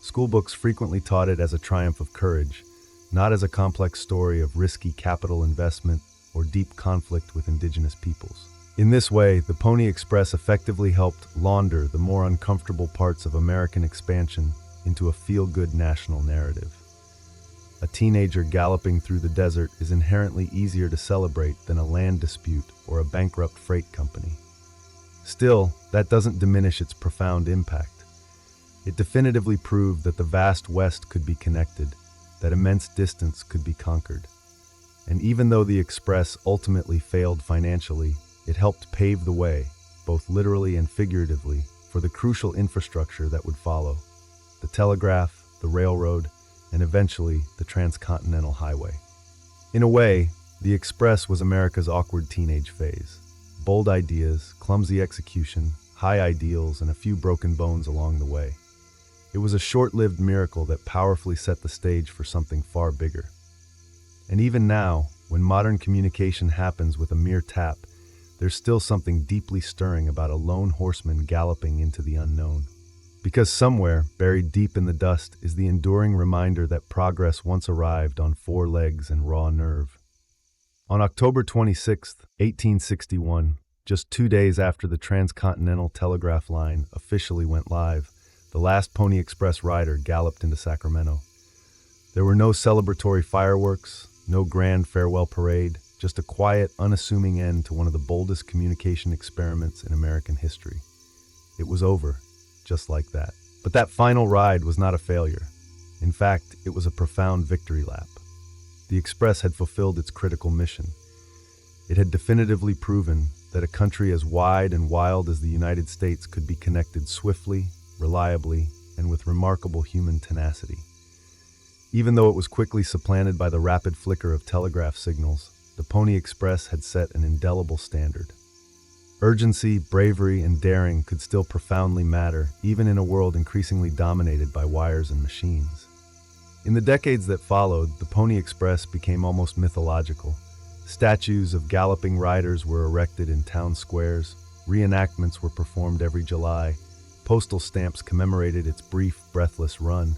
Schoolbooks frequently taught it as a triumph of courage, not as a complex story of risky capital investment or deep conflict with indigenous peoples. In this way, the Pony Express effectively helped launder the more uncomfortable parts of American expansion into a feel-good national narrative. A teenager galloping through the desert is inherently easier to celebrate than a land dispute or a bankrupt freight company. Still, that doesn't diminish its profound impact. It definitively proved that the vast West could be connected, that immense distance could be conquered. And even though the Express ultimately failed financially, it helped pave the way, both literally and figuratively, for the crucial infrastructure that would follow: the telegraph, the railroad, and eventually the transcontinental highway. In a way, the Express was America's awkward teenage phase. Bold ideas, clumsy execution, high ideals, and a few broken bones along the way. It was a short-lived miracle that powerfully set the stage for something far bigger. And even now, when modern communication happens with a mere tap, there's still something deeply stirring about a lone horseman galloping into the unknown. Because somewhere, buried deep in the dust, is the enduring reminder that progress once arrived on four legs and raw nerve. On October 26, 1861, just 2 days after the transcontinental telegraph line officially went live, the last Pony Express rider galloped into Sacramento. There were no celebratory fireworks, no grand farewell parade, just a quiet, unassuming end to one of the boldest communication experiments in American history. It was over, just like that. But that final ride was not a failure. In fact, it was a profound victory lap. The Express had fulfilled its critical mission. It had definitively proven that a country as wide and wild as the United States could be connected swiftly, reliably, and with remarkable human tenacity. Even though it was quickly supplanted by the rapid flicker of telegraph signals, the Pony Express had set an indelible standard. Urgency, bravery, and daring could still profoundly matter, even in a world increasingly dominated by wires and machines. In the decades that followed, the Pony Express became almost mythological. Statues of galloping riders were erected in town squares, reenactments were performed every July, postal stamps commemorated its brief, breathless run,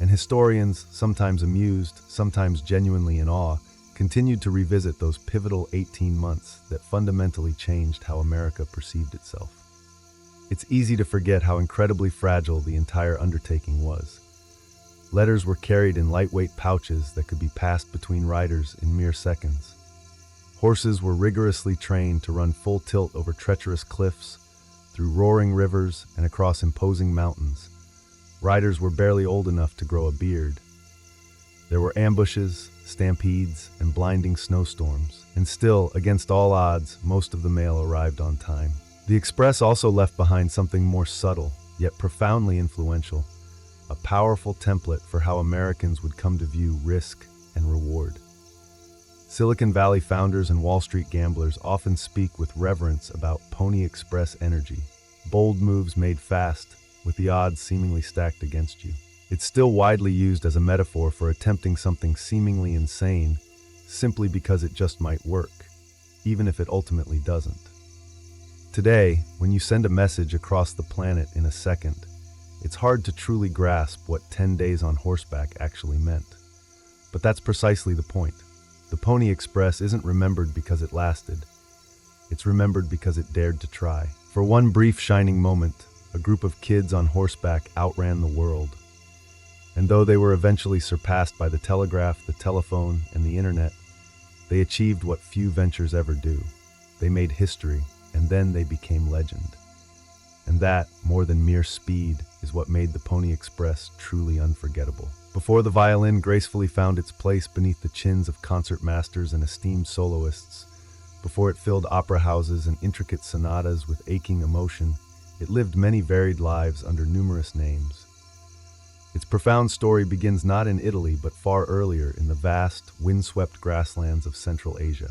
and historians, sometimes amused, sometimes genuinely in awe, continued to revisit those pivotal 18 months that fundamentally changed how America perceived itself. It's easy to forget how incredibly fragile the entire undertaking was. Letters were carried in lightweight pouches that could be passed between riders in mere seconds. Horses were rigorously trained to run full tilt over treacherous cliffs, through roaring rivers, and across imposing mountains. Riders were barely old enough to grow a beard. There were ambushes, stampedes, and blinding snowstorms, and still, against all odds, most of the mail arrived on time. The Express also left behind something more subtle, yet profoundly influential, a powerful template for how Americans would come to view risk and reward. Silicon Valley founders and Wall Street gamblers often speak with reverence about Pony Express energy, bold moves made fast, with the odds seemingly stacked against you. It's still widely used as a metaphor for attempting something seemingly insane simply because it just might work, even if it ultimately doesn't. Today, when you send a message across the planet in a second, it's hard to truly grasp what 10 days on horseback actually meant. But that's precisely the point. The Pony Express isn't remembered because it lasted. It's remembered because it dared to try. For one brief shining moment, a group of kids on horseback outran the world. And though they were eventually surpassed by the telegraph, the telephone, and the internet, they achieved what few ventures ever do. They made history, and then they became legend. And that, more than mere speed, is what made the Pony Express truly unforgettable. Before the violin gracefully found its place beneath the chins of concert masters and esteemed soloists, before it filled opera houses and intricate sonatas with aching emotion, it lived many varied lives under numerous names. Its profound story begins not in Italy but far earlier in the vast, windswept grasslands of Central Asia.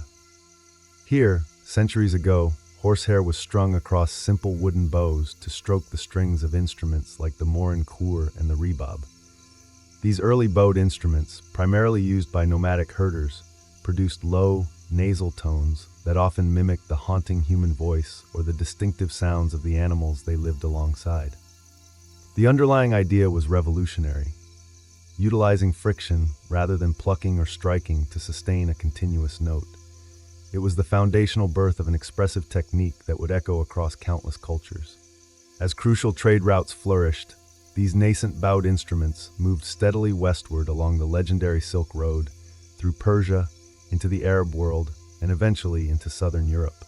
Here, centuries ago, horsehair was strung across simple wooden bows to stroke the strings of instruments like the morin-cour and the rebab. These early bowed instruments, primarily used by nomadic herders, produced low, nasal tones that often mimicked the haunting human voice or the distinctive sounds of the animals they lived alongside. The underlying idea was revolutionary, utilizing friction rather than plucking or striking to sustain a continuous note. It was the foundational birth of an expressive technique that would echo across countless cultures. As crucial trade routes flourished, these nascent bowed instruments moved steadily westward along the legendary Silk Road, through Persia, into the Arab world, and eventually into southern Europe.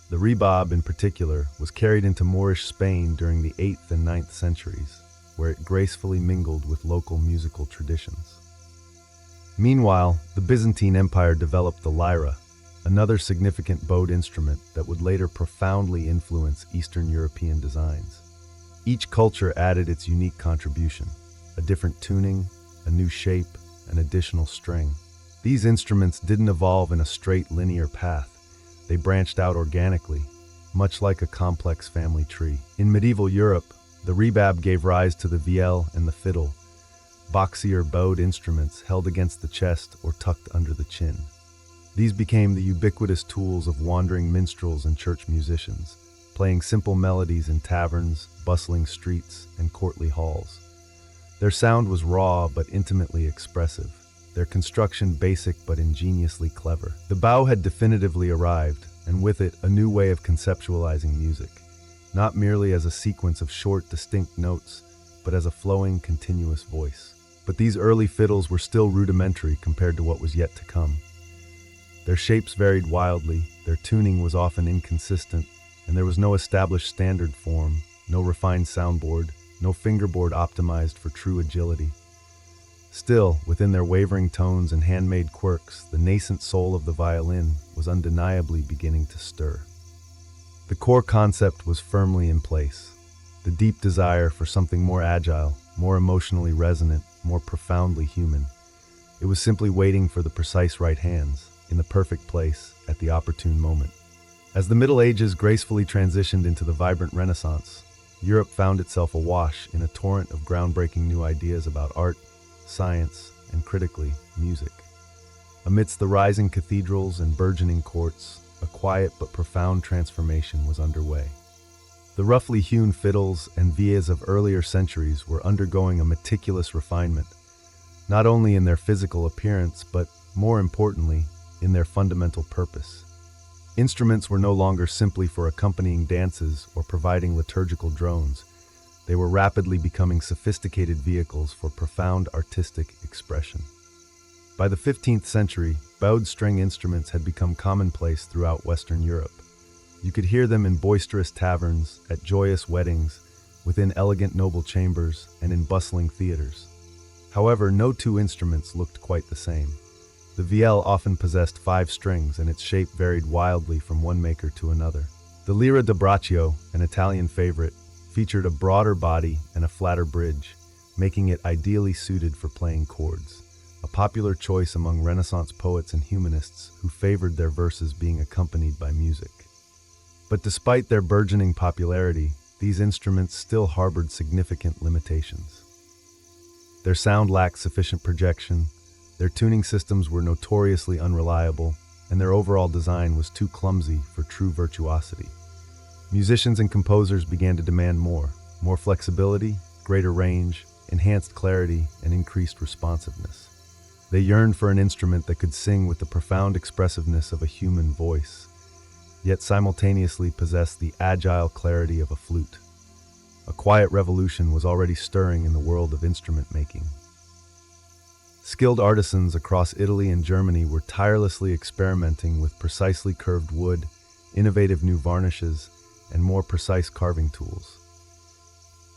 The rebab, in particular, was carried into Moorish Spain during the 8th and 9th centuries, where it gracefully mingled with local musical traditions. Meanwhile, the Byzantine Empire developed the lyra, another significant bowed instrument that would later profoundly influence Eastern European designs. Each culture added its unique contribution, a different tuning, a new shape, an additional string. These instruments didn't evolve in a straight linear path. They branched out organically, much like a complex family tree. In medieval Europe, the rebab gave rise to the vielle and the fiddle, boxier bowed instruments held against the chest or tucked under the chin. These became the ubiquitous tools of wandering minstrels and church musicians, playing simple melodies in taverns, bustling streets, and courtly halls. Their sound was raw but intimately expressive, their construction basic but ingeniously clever. The bow had definitively arrived, and with it, a new way of conceptualizing music, not merely as a sequence of short, distinct notes, but as a flowing, continuous voice. But these early fiddles were still rudimentary compared to what was yet to come. Their shapes varied wildly, their tuning was often inconsistent, and there was no established standard form, no refined soundboard, no fingerboard optimized for true agility. Still, within their wavering tones and handmade quirks, the nascent soul of the violin was undeniably beginning to stir. The core concept was firmly in place. The deep desire for something more agile, more emotionally resonant, more profoundly human. It was simply waiting for the precise right hands, in the perfect place, at the opportune moment. As the Middle Ages gracefully transitioned into the vibrant Renaissance, Europe found itself awash in a torrent of groundbreaking new ideas about art, science, and critically, music. Amidst the rising cathedrals and burgeoning courts, a quiet but profound transformation was underway. The roughly hewn fiddles and viols of earlier centuries were undergoing a meticulous refinement, not only in their physical appearance, but, more importantly, in their fundamental purpose. Instruments were no longer simply for accompanying dances or providing liturgical drones. They were rapidly becoming sophisticated vehicles for profound artistic expression. By the 15th century, bowed string instruments had become commonplace throughout Western Europe. You could hear them in boisterous taverns, at joyous weddings, within elegant noble chambers, and in bustling theaters. However, no two instruments looked quite the same. The viol often possessed 5 strings, and its shape varied wildly from one maker to another. The lira da braccio, an Italian favorite, featured a broader body and a flatter bridge, making it ideally suited for playing chords, a popular choice among Renaissance poets and humanists who favored their verses being accompanied by music. But despite their burgeoning popularity, these instruments still harbored significant limitations. Their sound lacked sufficient projection, their tuning systems were notoriously unreliable, and their overall design was too clumsy for true virtuosity. Musicians and composers began to demand more flexibility, greater range, enhanced clarity, and increased responsiveness. They yearned for an instrument that could sing with the profound expressiveness of a human voice, yet simultaneously possess the agile clarity of a flute. A quiet revolution was already stirring in the world of instrument making. Skilled artisans across Italy and Germany were tirelessly experimenting with precisely curved wood, innovative new varnishes, and more precise carving tools.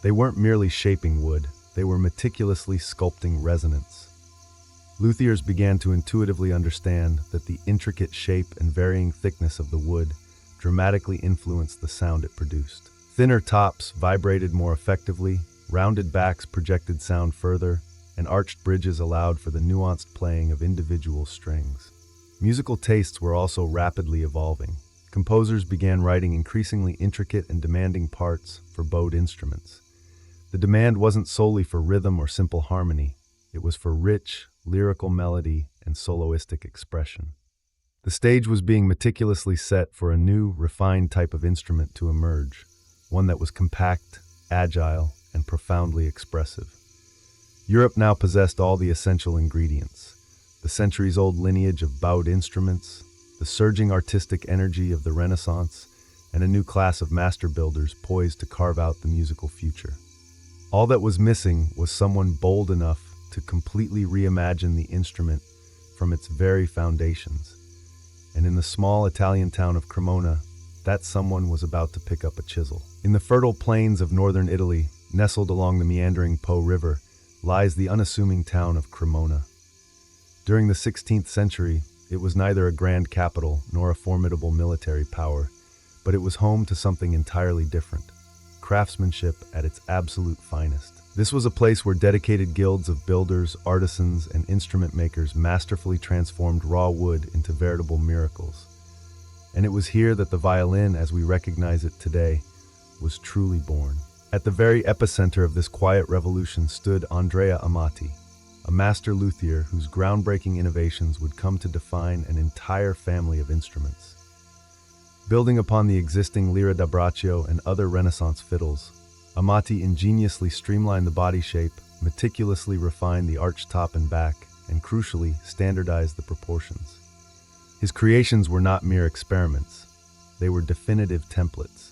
They weren't merely shaping wood, they were meticulously sculpting resonance. Luthiers began to intuitively understand that the intricate shape and varying thickness of the wood dramatically influenced the sound it produced. Thinner tops vibrated more effectively, rounded backs projected sound further, and arched bridges allowed for the nuanced playing of individual strings. Musical tastes were also rapidly evolving. Composers began writing increasingly intricate and demanding parts for bowed instruments. The demand wasn't solely for rhythm or simple harmony, it was for rich, lyrical melody and soloistic expression. The stage was being meticulously set for a new, refined type of instrument to emerge, one that was compact, agile, and profoundly expressive. Europe now possessed all the essential ingredients: the centuries-old lineage of bowed instruments, the surging artistic energy of the Renaissance, and a new class of master builders poised to carve out the musical future. All that was missing was someone bold enough to completely reimagine the instrument from its very foundations. And in the small Italian town of Cremona, that someone was about to pick up a chisel. In the fertile plains of northern Italy, nestled along the meandering Po River, lies the unassuming town of Cremona. During the 16th century, it was neither a grand capital nor a formidable military power, but it was home to something entirely different: craftsmanship at its absolute finest. This was a place where dedicated guilds of builders, artisans, and instrument makers masterfully transformed raw wood into veritable miracles. And it was here that the violin, as we recognize it today, was truly born. At the very epicenter of this quiet revolution stood Andrea Amati, a master luthier whose groundbreaking innovations would come to define an entire family of instruments. Building upon the existing lira da braccio and other Renaissance fiddles, Amati ingeniously streamlined the body shape, meticulously refined the arched top and back, and crucially, standardized the proportions. His creations were not mere experiments, they were definitive templates.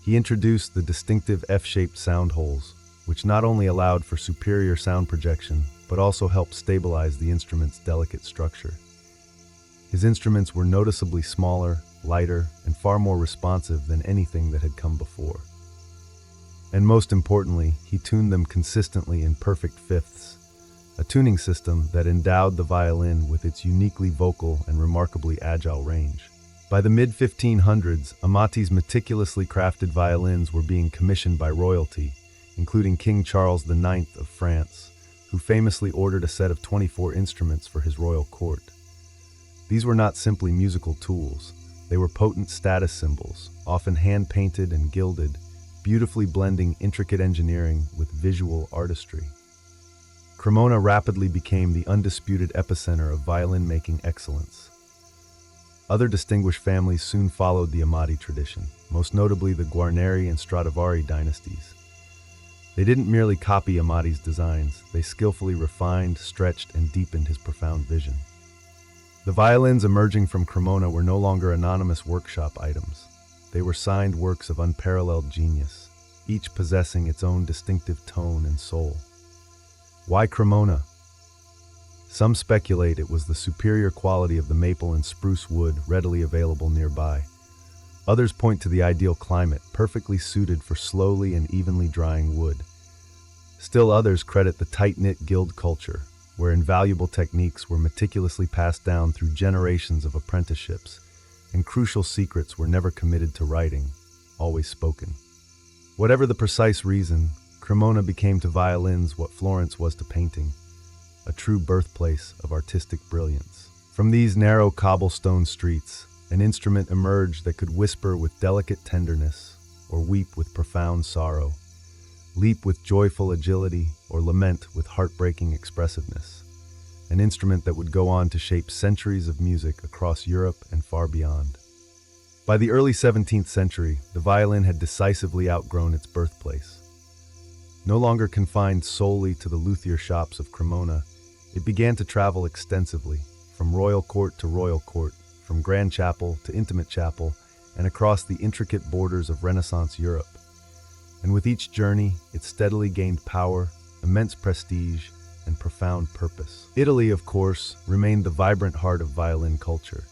He introduced the distinctive F-shaped sound holes, which not only allowed for superior sound projection, but also helped stabilize the instrument's delicate structure. His instruments were noticeably smaller, lighter, and far more responsive than anything that had come before. And most importantly, he tuned them consistently in perfect fifths, a tuning system that endowed the violin with its uniquely vocal and remarkably agile range. By the mid-1500s, Amati's meticulously crafted violins were being commissioned by royalty, including King Charles IX of France, who famously ordered a set of 24 instruments for his royal court. These were not simply musical tools. They were potent status symbols, often hand-painted and gilded, beautifully blending intricate engineering with visual artistry. Cremona rapidly became the undisputed epicenter of violin-making excellence. Other distinguished families soon followed the Amati tradition, most notably the Guarneri and Stradivari dynasties. They didn't merely copy Amati's designs, they skillfully refined, stretched, and deepened his profound vision. The violins emerging from Cremona were no longer anonymous workshop items. They were signed works of unparalleled genius, each possessing its own distinctive tone and soul. Why Cremona? Some speculate it was the superior quality of the maple and spruce wood readily available nearby. Others point to the ideal climate, perfectly suited for slowly and evenly drying wood. Still others credit the tight-knit guild culture, where invaluable techniques were meticulously passed down through generations of apprenticeships, and crucial secrets were never committed to writing, always spoken. Whatever the precise reason, Cremona became to violins what Florence was to painting, a true birthplace of artistic brilliance. From these narrow cobblestone streets, an instrument emerged that could whisper with delicate tenderness, or weep with profound sorrow, leap with joyful agility, or lament with heartbreaking expressiveness. An instrument that would go on to shape centuries of music across Europe and far beyond. By the early 17th century, the violin had decisively outgrown its birthplace. No longer confined solely to the luthier shops of Cremona, it began to travel extensively, from royal court to royal court, from grand chapel to intimate chapel, and across the intricate borders of Renaissance Europe. And with each journey, it steadily gained power, immense prestige, and profound purpose. Italy, of course, remained the vibrant heart of violin culture.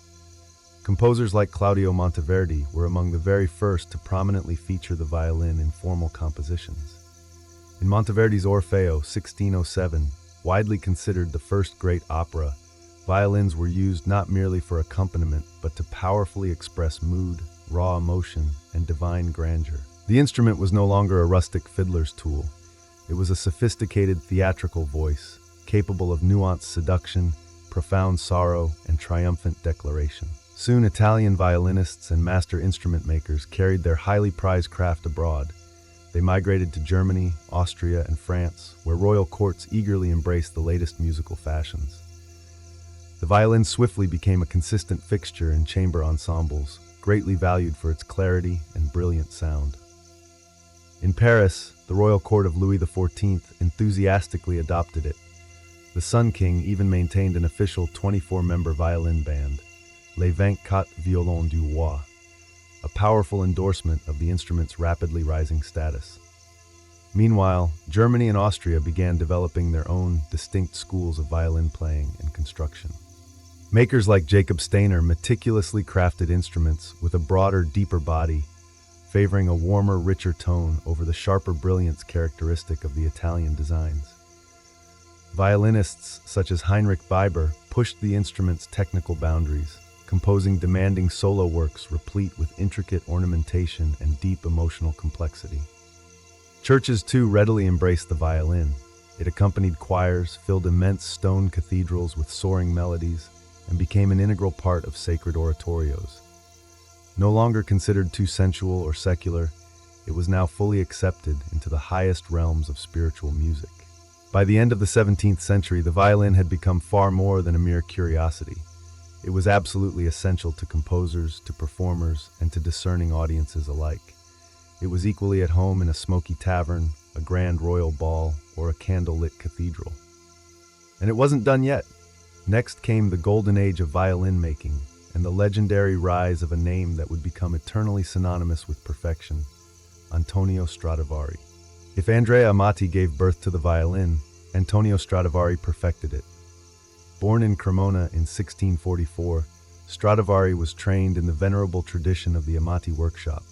Composers like Claudio Monteverdi were among the very first to prominently feature the violin in formal compositions. In Monteverdi's Orfeo, 1607, widely considered the first great opera, violins were used not merely for accompaniment, but to powerfully express mood, raw emotion, and divine grandeur. The instrument was no longer a rustic fiddler's tool. It was a sophisticated theatrical voice, capable of nuanced seduction, profound sorrow, and triumphant declaration. Soon Italian violinists and master instrument makers carried their highly prized craft abroad. They migrated to Germany, Austria, and France, where royal courts eagerly embraced the latest musical fashions. The violin swiftly became a consistent fixture in chamber ensembles, greatly valued for its clarity and brilliant sound. In Paris, the royal court of Louis XIV enthusiastically adopted it. The Sun King even maintained an official 24-member violin band, Les 24 Violons du Roi, a powerful endorsement of the instrument's rapidly rising status. Meanwhile, Germany and Austria began developing their own distinct schools of violin playing and construction. Makers like Jacob Stainer meticulously crafted instruments with a broader, deeper body, favoring a warmer, richer tone over the sharper brilliance characteristic of the Italian designs. Violinists such as Heinrich Biber pushed the instrument's technical boundaries, composing demanding solo works replete with intricate ornamentation and deep emotional complexity. Churches too readily embraced the violin. It accompanied choirs, filled immense stone cathedrals with soaring melodies, and became an integral part of sacred oratorios. No longer considered too sensual or secular, it was now fully accepted into the highest realms of spiritual music. By the end of the 17th century, the violin had become far more than a mere curiosity. It was absolutely essential to composers, to performers, and to discerning audiences alike. It was equally at home in a smoky tavern, a grand royal ball, or a candle-lit cathedral. And it wasn't done yet. Next came the golden age of violin making, and the legendary rise of a name that would become eternally synonymous with perfection, Antonio Stradivari. If Andrea Amati gave birth to the violin, Antonio Stradivari perfected it. Born in Cremona in 1644, Stradivari was trained in the venerable tradition of the Amati workshop,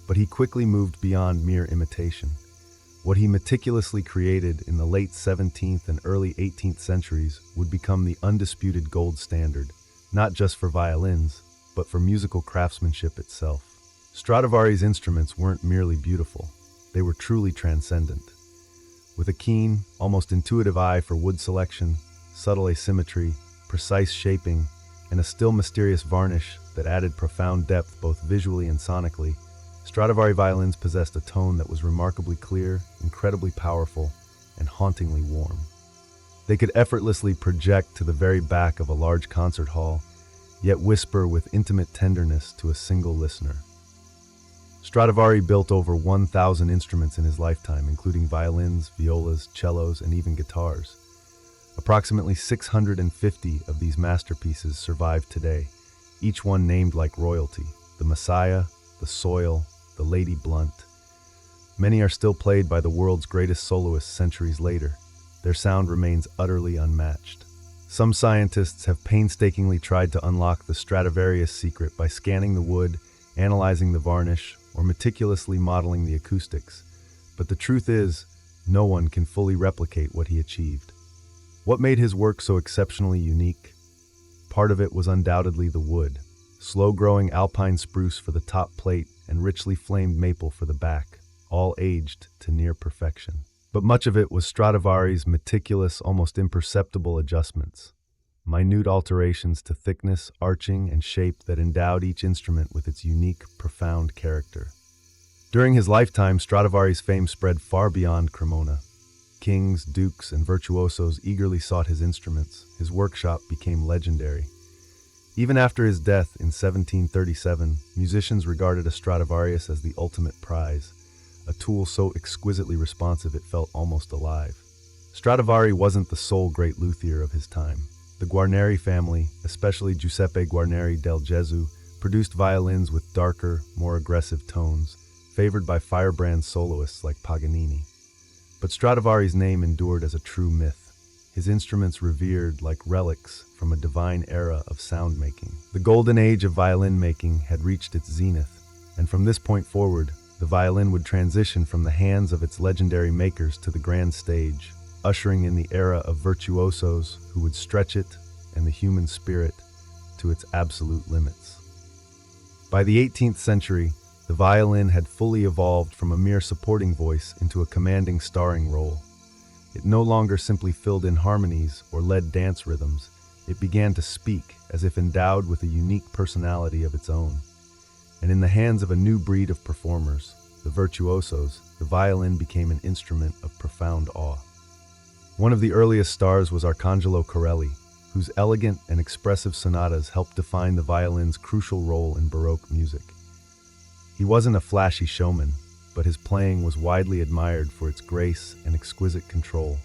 but he quickly moved beyond mere imitation. What he meticulously created in the late 17th and early 18th centuries would become the undisputed gold standard, not just for violins, but for musical craftsmanship itself. Stradivari's instruments weren't merely beautiful, they were truly transcendent. With a keen, almost intuitive eye for wood selection, subtle asymmetry, precise shaping, and a still mysterious varnish that added profound depth both visually and sonically, Stradivari violins possessed a tone that was remarkably clear, incredibly powerful, and hauntingly warm. They could effortlessly project to the very back of a large concert hall, yet whisper with intimate tenderness to a single listener. Stradivari built over 1,000 instruments in his lifetime, including violins, violas, cellos, and even guitars. Approximately 650 of these masterpieces survive today, each one named like royalty: the Messiah, the Soil, the Lady Blunt. Many are still played by the world's greatest soloists centuries later. Their sound remains utterly unmatched. Some scientists have painstakingly tried to unlock the Stradivarius secret by scanning the wood, analyzing the varnish, or meticulously modeling the acoustics. But the truth is, no one can fully replicate what he achieved. What made his work so exceptionally unique? Part of it was undoubtedly the wood: slow-growing alpine spruce for the top plate and richly flamed maple for the back, all aged to near perfection. But much of it was Stradivari's meticulous, almost imperceptible adjustments, minute alterations to thickness, arching, and shape that endowed each instrument with its unique, profound character. During his lifetime, Stradivari's fame spread far beyond Cremona. Kings, dukes, and virtuosos eagerly sought his instruments. His workshop became legendary. Even after his death in 1737, musicians regarded a Stradivarius as the ultimate prize, a tool so exquisitely responsive it felt almost alive. Stradivari wasn't the sole great luthier of his time. The Guarneri family, especially Giuseppe Guarneri del Gesù, produced violins with darker, more aggressive tones, favored by firebrand soloists like Paganini. But Stradivari's name endured as a true myth, his instruments revered like relics from a divine era of sound making. The golden age of violin making had reached its zenith, and from this point forward, the violin would transition from the hands of its legendary makers to the grand stage, ushering in the era of virtuosos who would stretch it and the human spirit to its absolute limits. By the 18th century, the violin had fully evolved from a mere supporting voice into a commanding starring role. It no longer simply filled in harmonies or led dance rhythms. It began to speak, as if endowed with a unique personality of its own. And in the hands of a new breed of performers, the virtuosos, the violin became an instrument of profound awe. One of the earliest stars was Arcangelo Corelli, whose elegant and expressive sonatas helped define the violin's crucial role in Baroque music. He wasn't a flashy showman, but his playing was widely admired for its grace and exquisite control.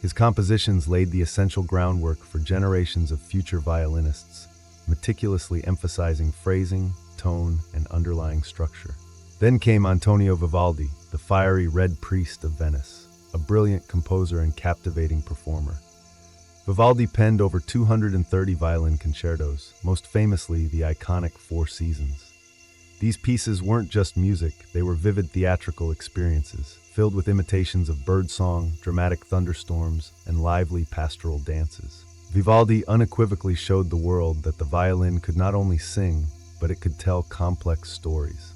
His compositions laid the essential groundwork for generations of future violinists, meticulously emphasizing phrasing, tone, and underlying structure. Then came Antonio Vivaldi, the fiery Red Priest of Venice, a brilliant composer and captivating performer. Vivaldi penned over 230 violin concertos, most famously the iconic Four Seasons. These pieces weren't just music, they were vivid theatrical experiences, filled with imitations of birdsong, dramatic thunderstorms, and lively pastoral dances. Vivaldi unequivocally showed the world that the violin could not only sing, but it could tell complex stories.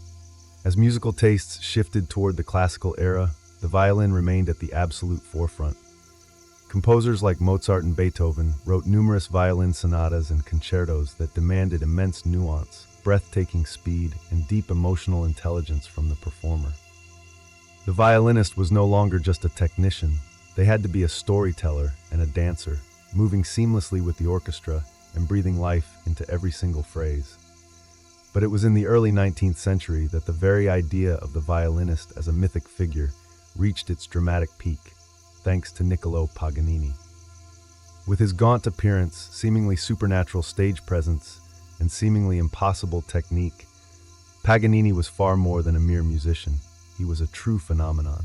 As musical tastes shifted toward the classical era, the violin remained at the absolute forefront. Composers like Mozart and Beethoven wrote numerous violin sonatas and concertos that demanded immense nuance, breathtaking speed, and deep emotional intelligence from the performer. The violinist was no longer just a technician. They had to be a storyteller and a dancer, moving seamlessly with the orchestra and breathing life into every single phrase. But it was in the early 19th century that the very idea of the violinist as a mythic figure reached its dramatic peak, thanks to Niccolò Paganini. With his gaunt appearance, seemingly supernatural stage presence, and seemingly impossible technique, Paganini was far more than a mere musician. He was a true phenomenon.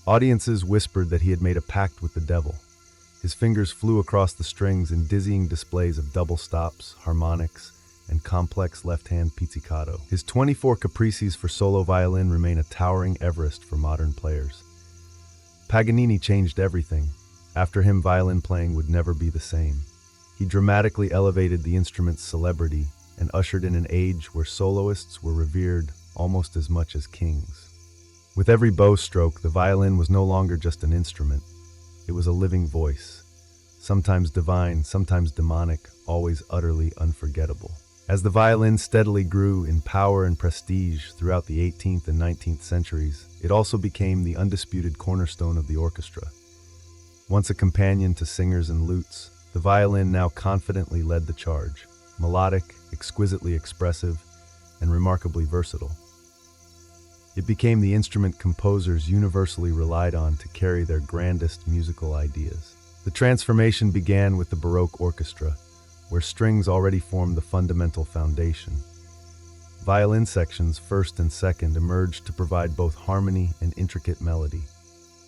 Audiences whispered that he had made a pact with the devil. His fingers flew across the strings in dizzying displays of double stops, harmonics, and complex left-hand pizzicato. His 24 caprices for solo violin remain a towering Everest for modern players. Paganini changed everything. After him, violin playing would never be the same. He dramatically elevated the instrument's celebrity and ushered in an age where soloists were revered almost as much as kings. With every bow stroke, the violin was no longer just an instrument. It was a living voice, sometimes divine, sometimes demonic, always utterly unforgettable. As the violin steadily grew in power and prestige throughout the 18th and 19th centuries, it also became the undisputed cornerstone of the orchestra. Once a companion to singers and lutes, the violin now confidently led the charge, melodic, exquisitely expressive, and remarkably versatile. It became the instrument composers universally relied on to carry their grandest musical ideas. The transformation began with the Baroque orchestra, where strings already formed the fundamental foundation. Violin sections, first and second, emerged to provide both harmony and intricate melody.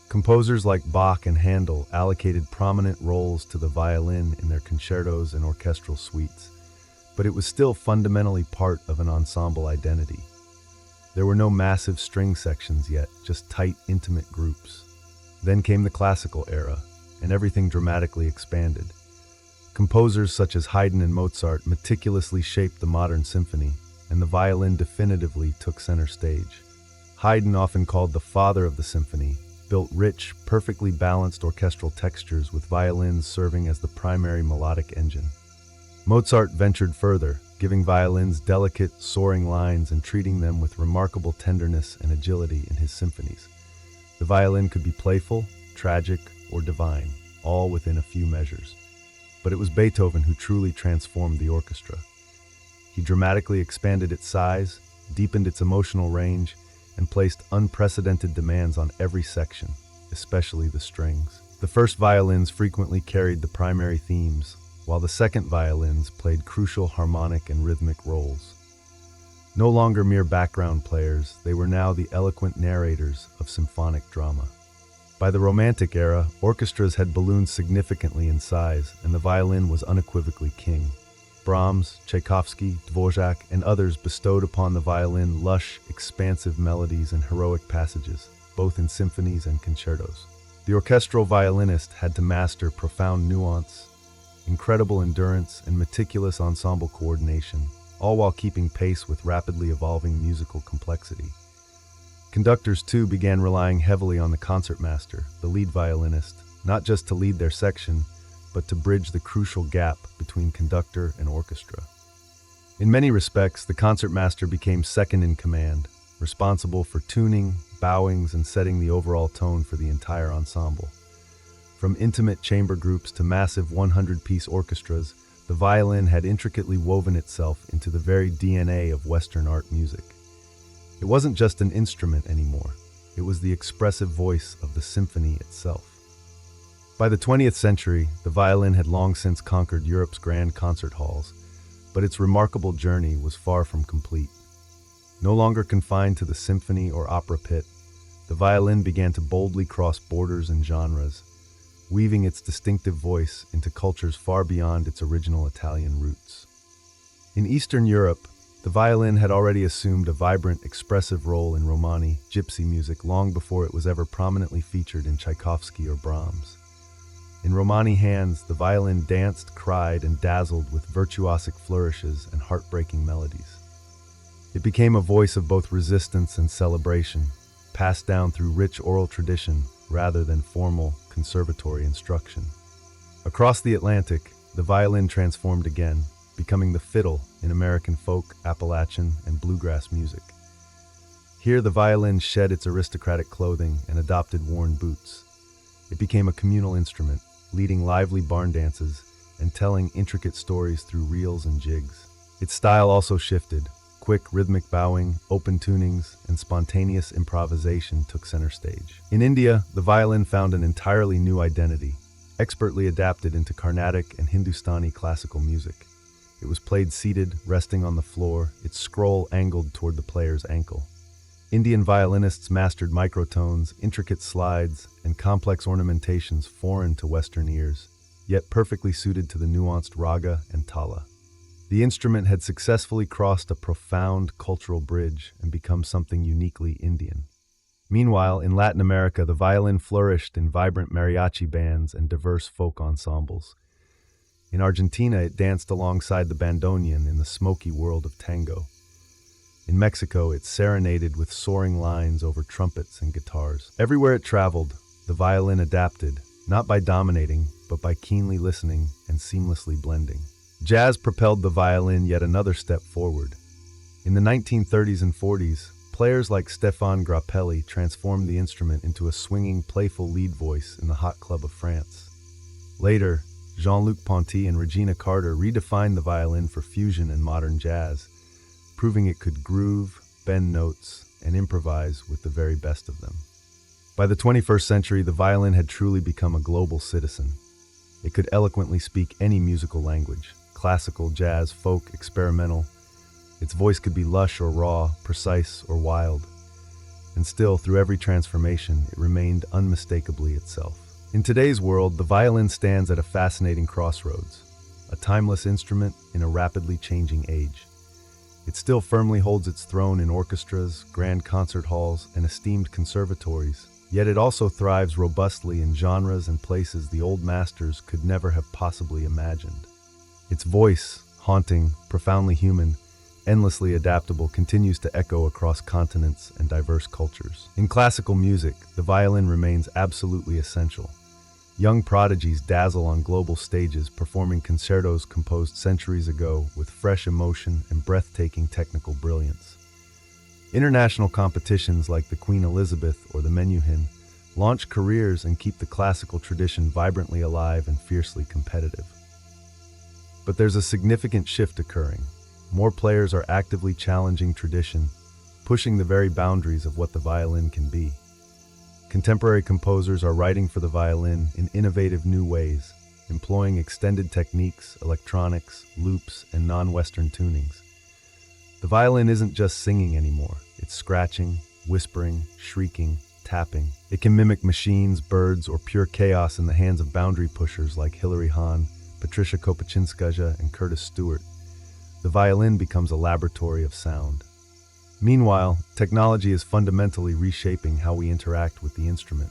Composers like Bach and Handel allocated prominent roles to the violin in their concertos and orchestral suites, but it was still fundamentally part of an ensemble identity. There were no massive string sections yet, just tight, intimate groups. Then came the classical era, and everything dramatically expanded. Composers such as Haydn and Mozart meticulously shaped the modern symphony, and the violin definitively took center stage. Haydn, often called the father of the symphony, built rich, perfectly balanced orchestral textures with violins serving as the primary melodic engine. Mozart ventured further, giving violins delicate, soaring lines and treating them with remarkable tenderness and agility in his symphonies. The violin could be playful, tragic, or divine, all within a few measures. But it was Beethoven who truly transformed the orchestra. He dramatically expanded its size, deepened its emotional range, and placed unprecedented demands on every section, especially the strings. The first violins frequently carried the primary themes, while the second violins played crucial harmonic and rhythmic roles. No longer mere background players, they were now the eloquent narrators of symphonic drama. By the Romantic era, orchestras had ballooned significantly in size, and the violin was unequivocally king. Brahms, Tchaikovsky, Dvorak, and others bestowed upon the violin lush, expansive melodies and heroic passages, both in symphonies and concertos. The orchestral violinist had to master profound nuance, incredible endurance, and meticulous ensemble coordination, all while keeping pace with rapidly evolving musical complexity. Conductors, too, began relying heavily on the concertmaster, the lead violinist, not just to lead their section, but to bridge the crucial gap between conductor and orchestra. In many respects, the concertmaster became second in command, responsible for tuning, bowings, and setting the overall tone for the entire ensemble. From intimate chamber groups to massive 100-piece orchestras, the violin had intricately woven itself into the very DNA of Western art music. It wasn't just an instrument anymore. It was the expressive voice of the symphony itself. By the 20th century, the violin had long since conquered Europe's grand concert halls, but its remarkable journey was far from complete. No longer confined to the symphony or opera pit, the violin began to boldly cross borders and genres, weaving its distinctive voice into cultures far beyond its original Italian roots. In Eastern Europe, the violin had already assumed a vibrant, expressive role in Romani, gypsy music long before it was ever prominently featured in Tchaikovsky or Brahms. In Romani hands, the violin danced, cried, and dazzled with virtuosic flourishes and heartbreaking melodies. It became a voice of both resistance and celebration, passed down through rich oral tradition rather than formal conservatory instruction. Across the Atlantic, the violin transformed again, becoming the fiddle in American folk, Appalachian, and bluegrass music. Here, the violin shed its aristocratic clothing and adopted worn boots. It became a communal instrument, leading lively barn dances and telling intricate stories through reels and jigs. Its style also shifted. Quick, rhythmic bowing, open tunings, and spontaneous improvisation took center stage. In India, the violin found an entirely new identity, expertly adapted into Carnatic and Hindustani classical music. It was played seated, resting on the floor, its scroll angled toward the player's ankle. Indian violinists mastered microtones, intricate slides, and complex ornamentations foreign to Western ears, yet perfectly suited to the nuanced raga and tala. The instrument had successfully crossed a profound cultural bridge and become something uniquely Indian. Meanwhile, in Latin America, the violin flourished in vibrant mariachi bands and diverse folk ensembles. In Argentina, it danced alongside the bandoneon in the smoky world of tango. In Mexico, it serenaded with soaring lines over trumpets and guitars. Everywhere it traveled, the violin adapted, not by dominating, but by keenly listening and seamlessly blending. Jazz propelled the violin yet another step forward. In the 1930s and 40s, players like Stéphane Grappelli transformed the instrument into a swinging, playful lead voice in the hot club of France. Later, Jean-Luc Ponty and Regina Carter redefined the violin for fusion and modern jazz, proving it could groove, bend notes, and improvise with the very best of them. By the 21st century, the violin had truly become a global citizen. It could eloquently speak any musical language: classical, jazz, folk, experimental. Its voice could be lush or raw, precise or wild. And still, through every transformation, it remained unmistakably itself. In today's world, the violin stands at a fascinating crossroads, a timeless instrument in a rapidly changing age. It still firmly holds its throne in orchestras, grand concert halls, and esteemed conservatories, yet it also thrives robustly in genres and places the old masters could never have possibly imagined. Its voice, haunting, profoundly human, endlessly adaptable, continues to echo across continents and diverse cultures. In classical music, the violin remains absolutely essential. Young prodigies dazzle on global stages, performing concertos composed centuries ago with fresh emotion and breathtaking technical brilliance. International competitions like the Queen Elizabeth or the Menuhin launch careers and keep the classical tradition vibrantly alive and fiercely competitive. But there's a significant shift occurring. More players are actively challenging tradition, pushing the very boundaries of what the violin can be. Contemporary composers are writing for the violin in innovative new ways, employing extended techniques, electronics, loops, and non-Western tunings. The violin isn't just singing anymore. It's scratching, whispering, shrieking, tapping. It can mimic machines, birds, or pure chaos in the hands of boundary pushers like Hilary Hahn, Patricia Kopachinskaja, and Curtis Stewart. The violin becomes a laboratory of sound. Meanwhile, technology is fundamentally reshaping how we interact with the instrument.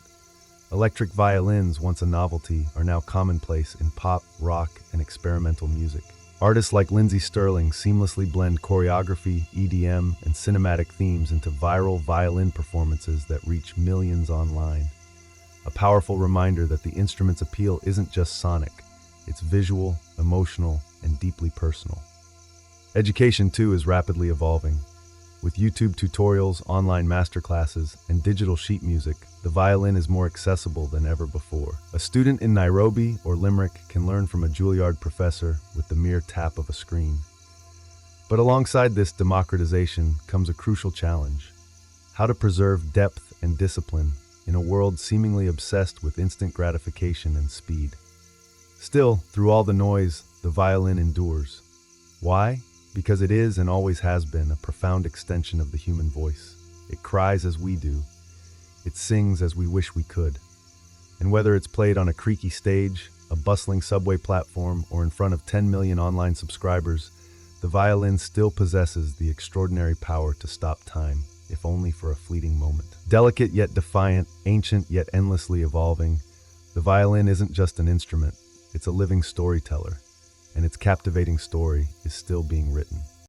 Electric violins, once a novelty, are now commonplace in pop, rock, and experimental music. Artists like Lindsey Stirling seamlessly blend choreography, EDM, and cinematic themes into viral violin performances that reach millions online. A powerful reminder that the instrument's appeal isn't just sonic, it's visual, emotional, and deeply personal. Education, too, is rapidly evolving. With YouTube tutorials, online masterclasses, and digital sheet music, the violin is more accessible than ever before. A student in Nairobi or Limerick can learn from a Juilliard professor with the mere tap of a screen. But alongside this democratization comes a crucial challenge: how to preserve depth and discipline in a world seemingly obsessed with instant gratification and speed. Still, through all the noise, the violin endures. Why? Because it is and always has been a profound extension of the human voice. It cries as we do. It sings as we wish we could. And whether it's played on a creaky stage, a bustling subway platform, or in front of 10 million online subscribers, the violin still possesses the extraordinary power to stop time, if only for a fleeting moment. Delicate yet defiant, ancient yet endlessly evolving, the violin isn't just an instrument, it's a living storyteller. And its captivating story is still being written.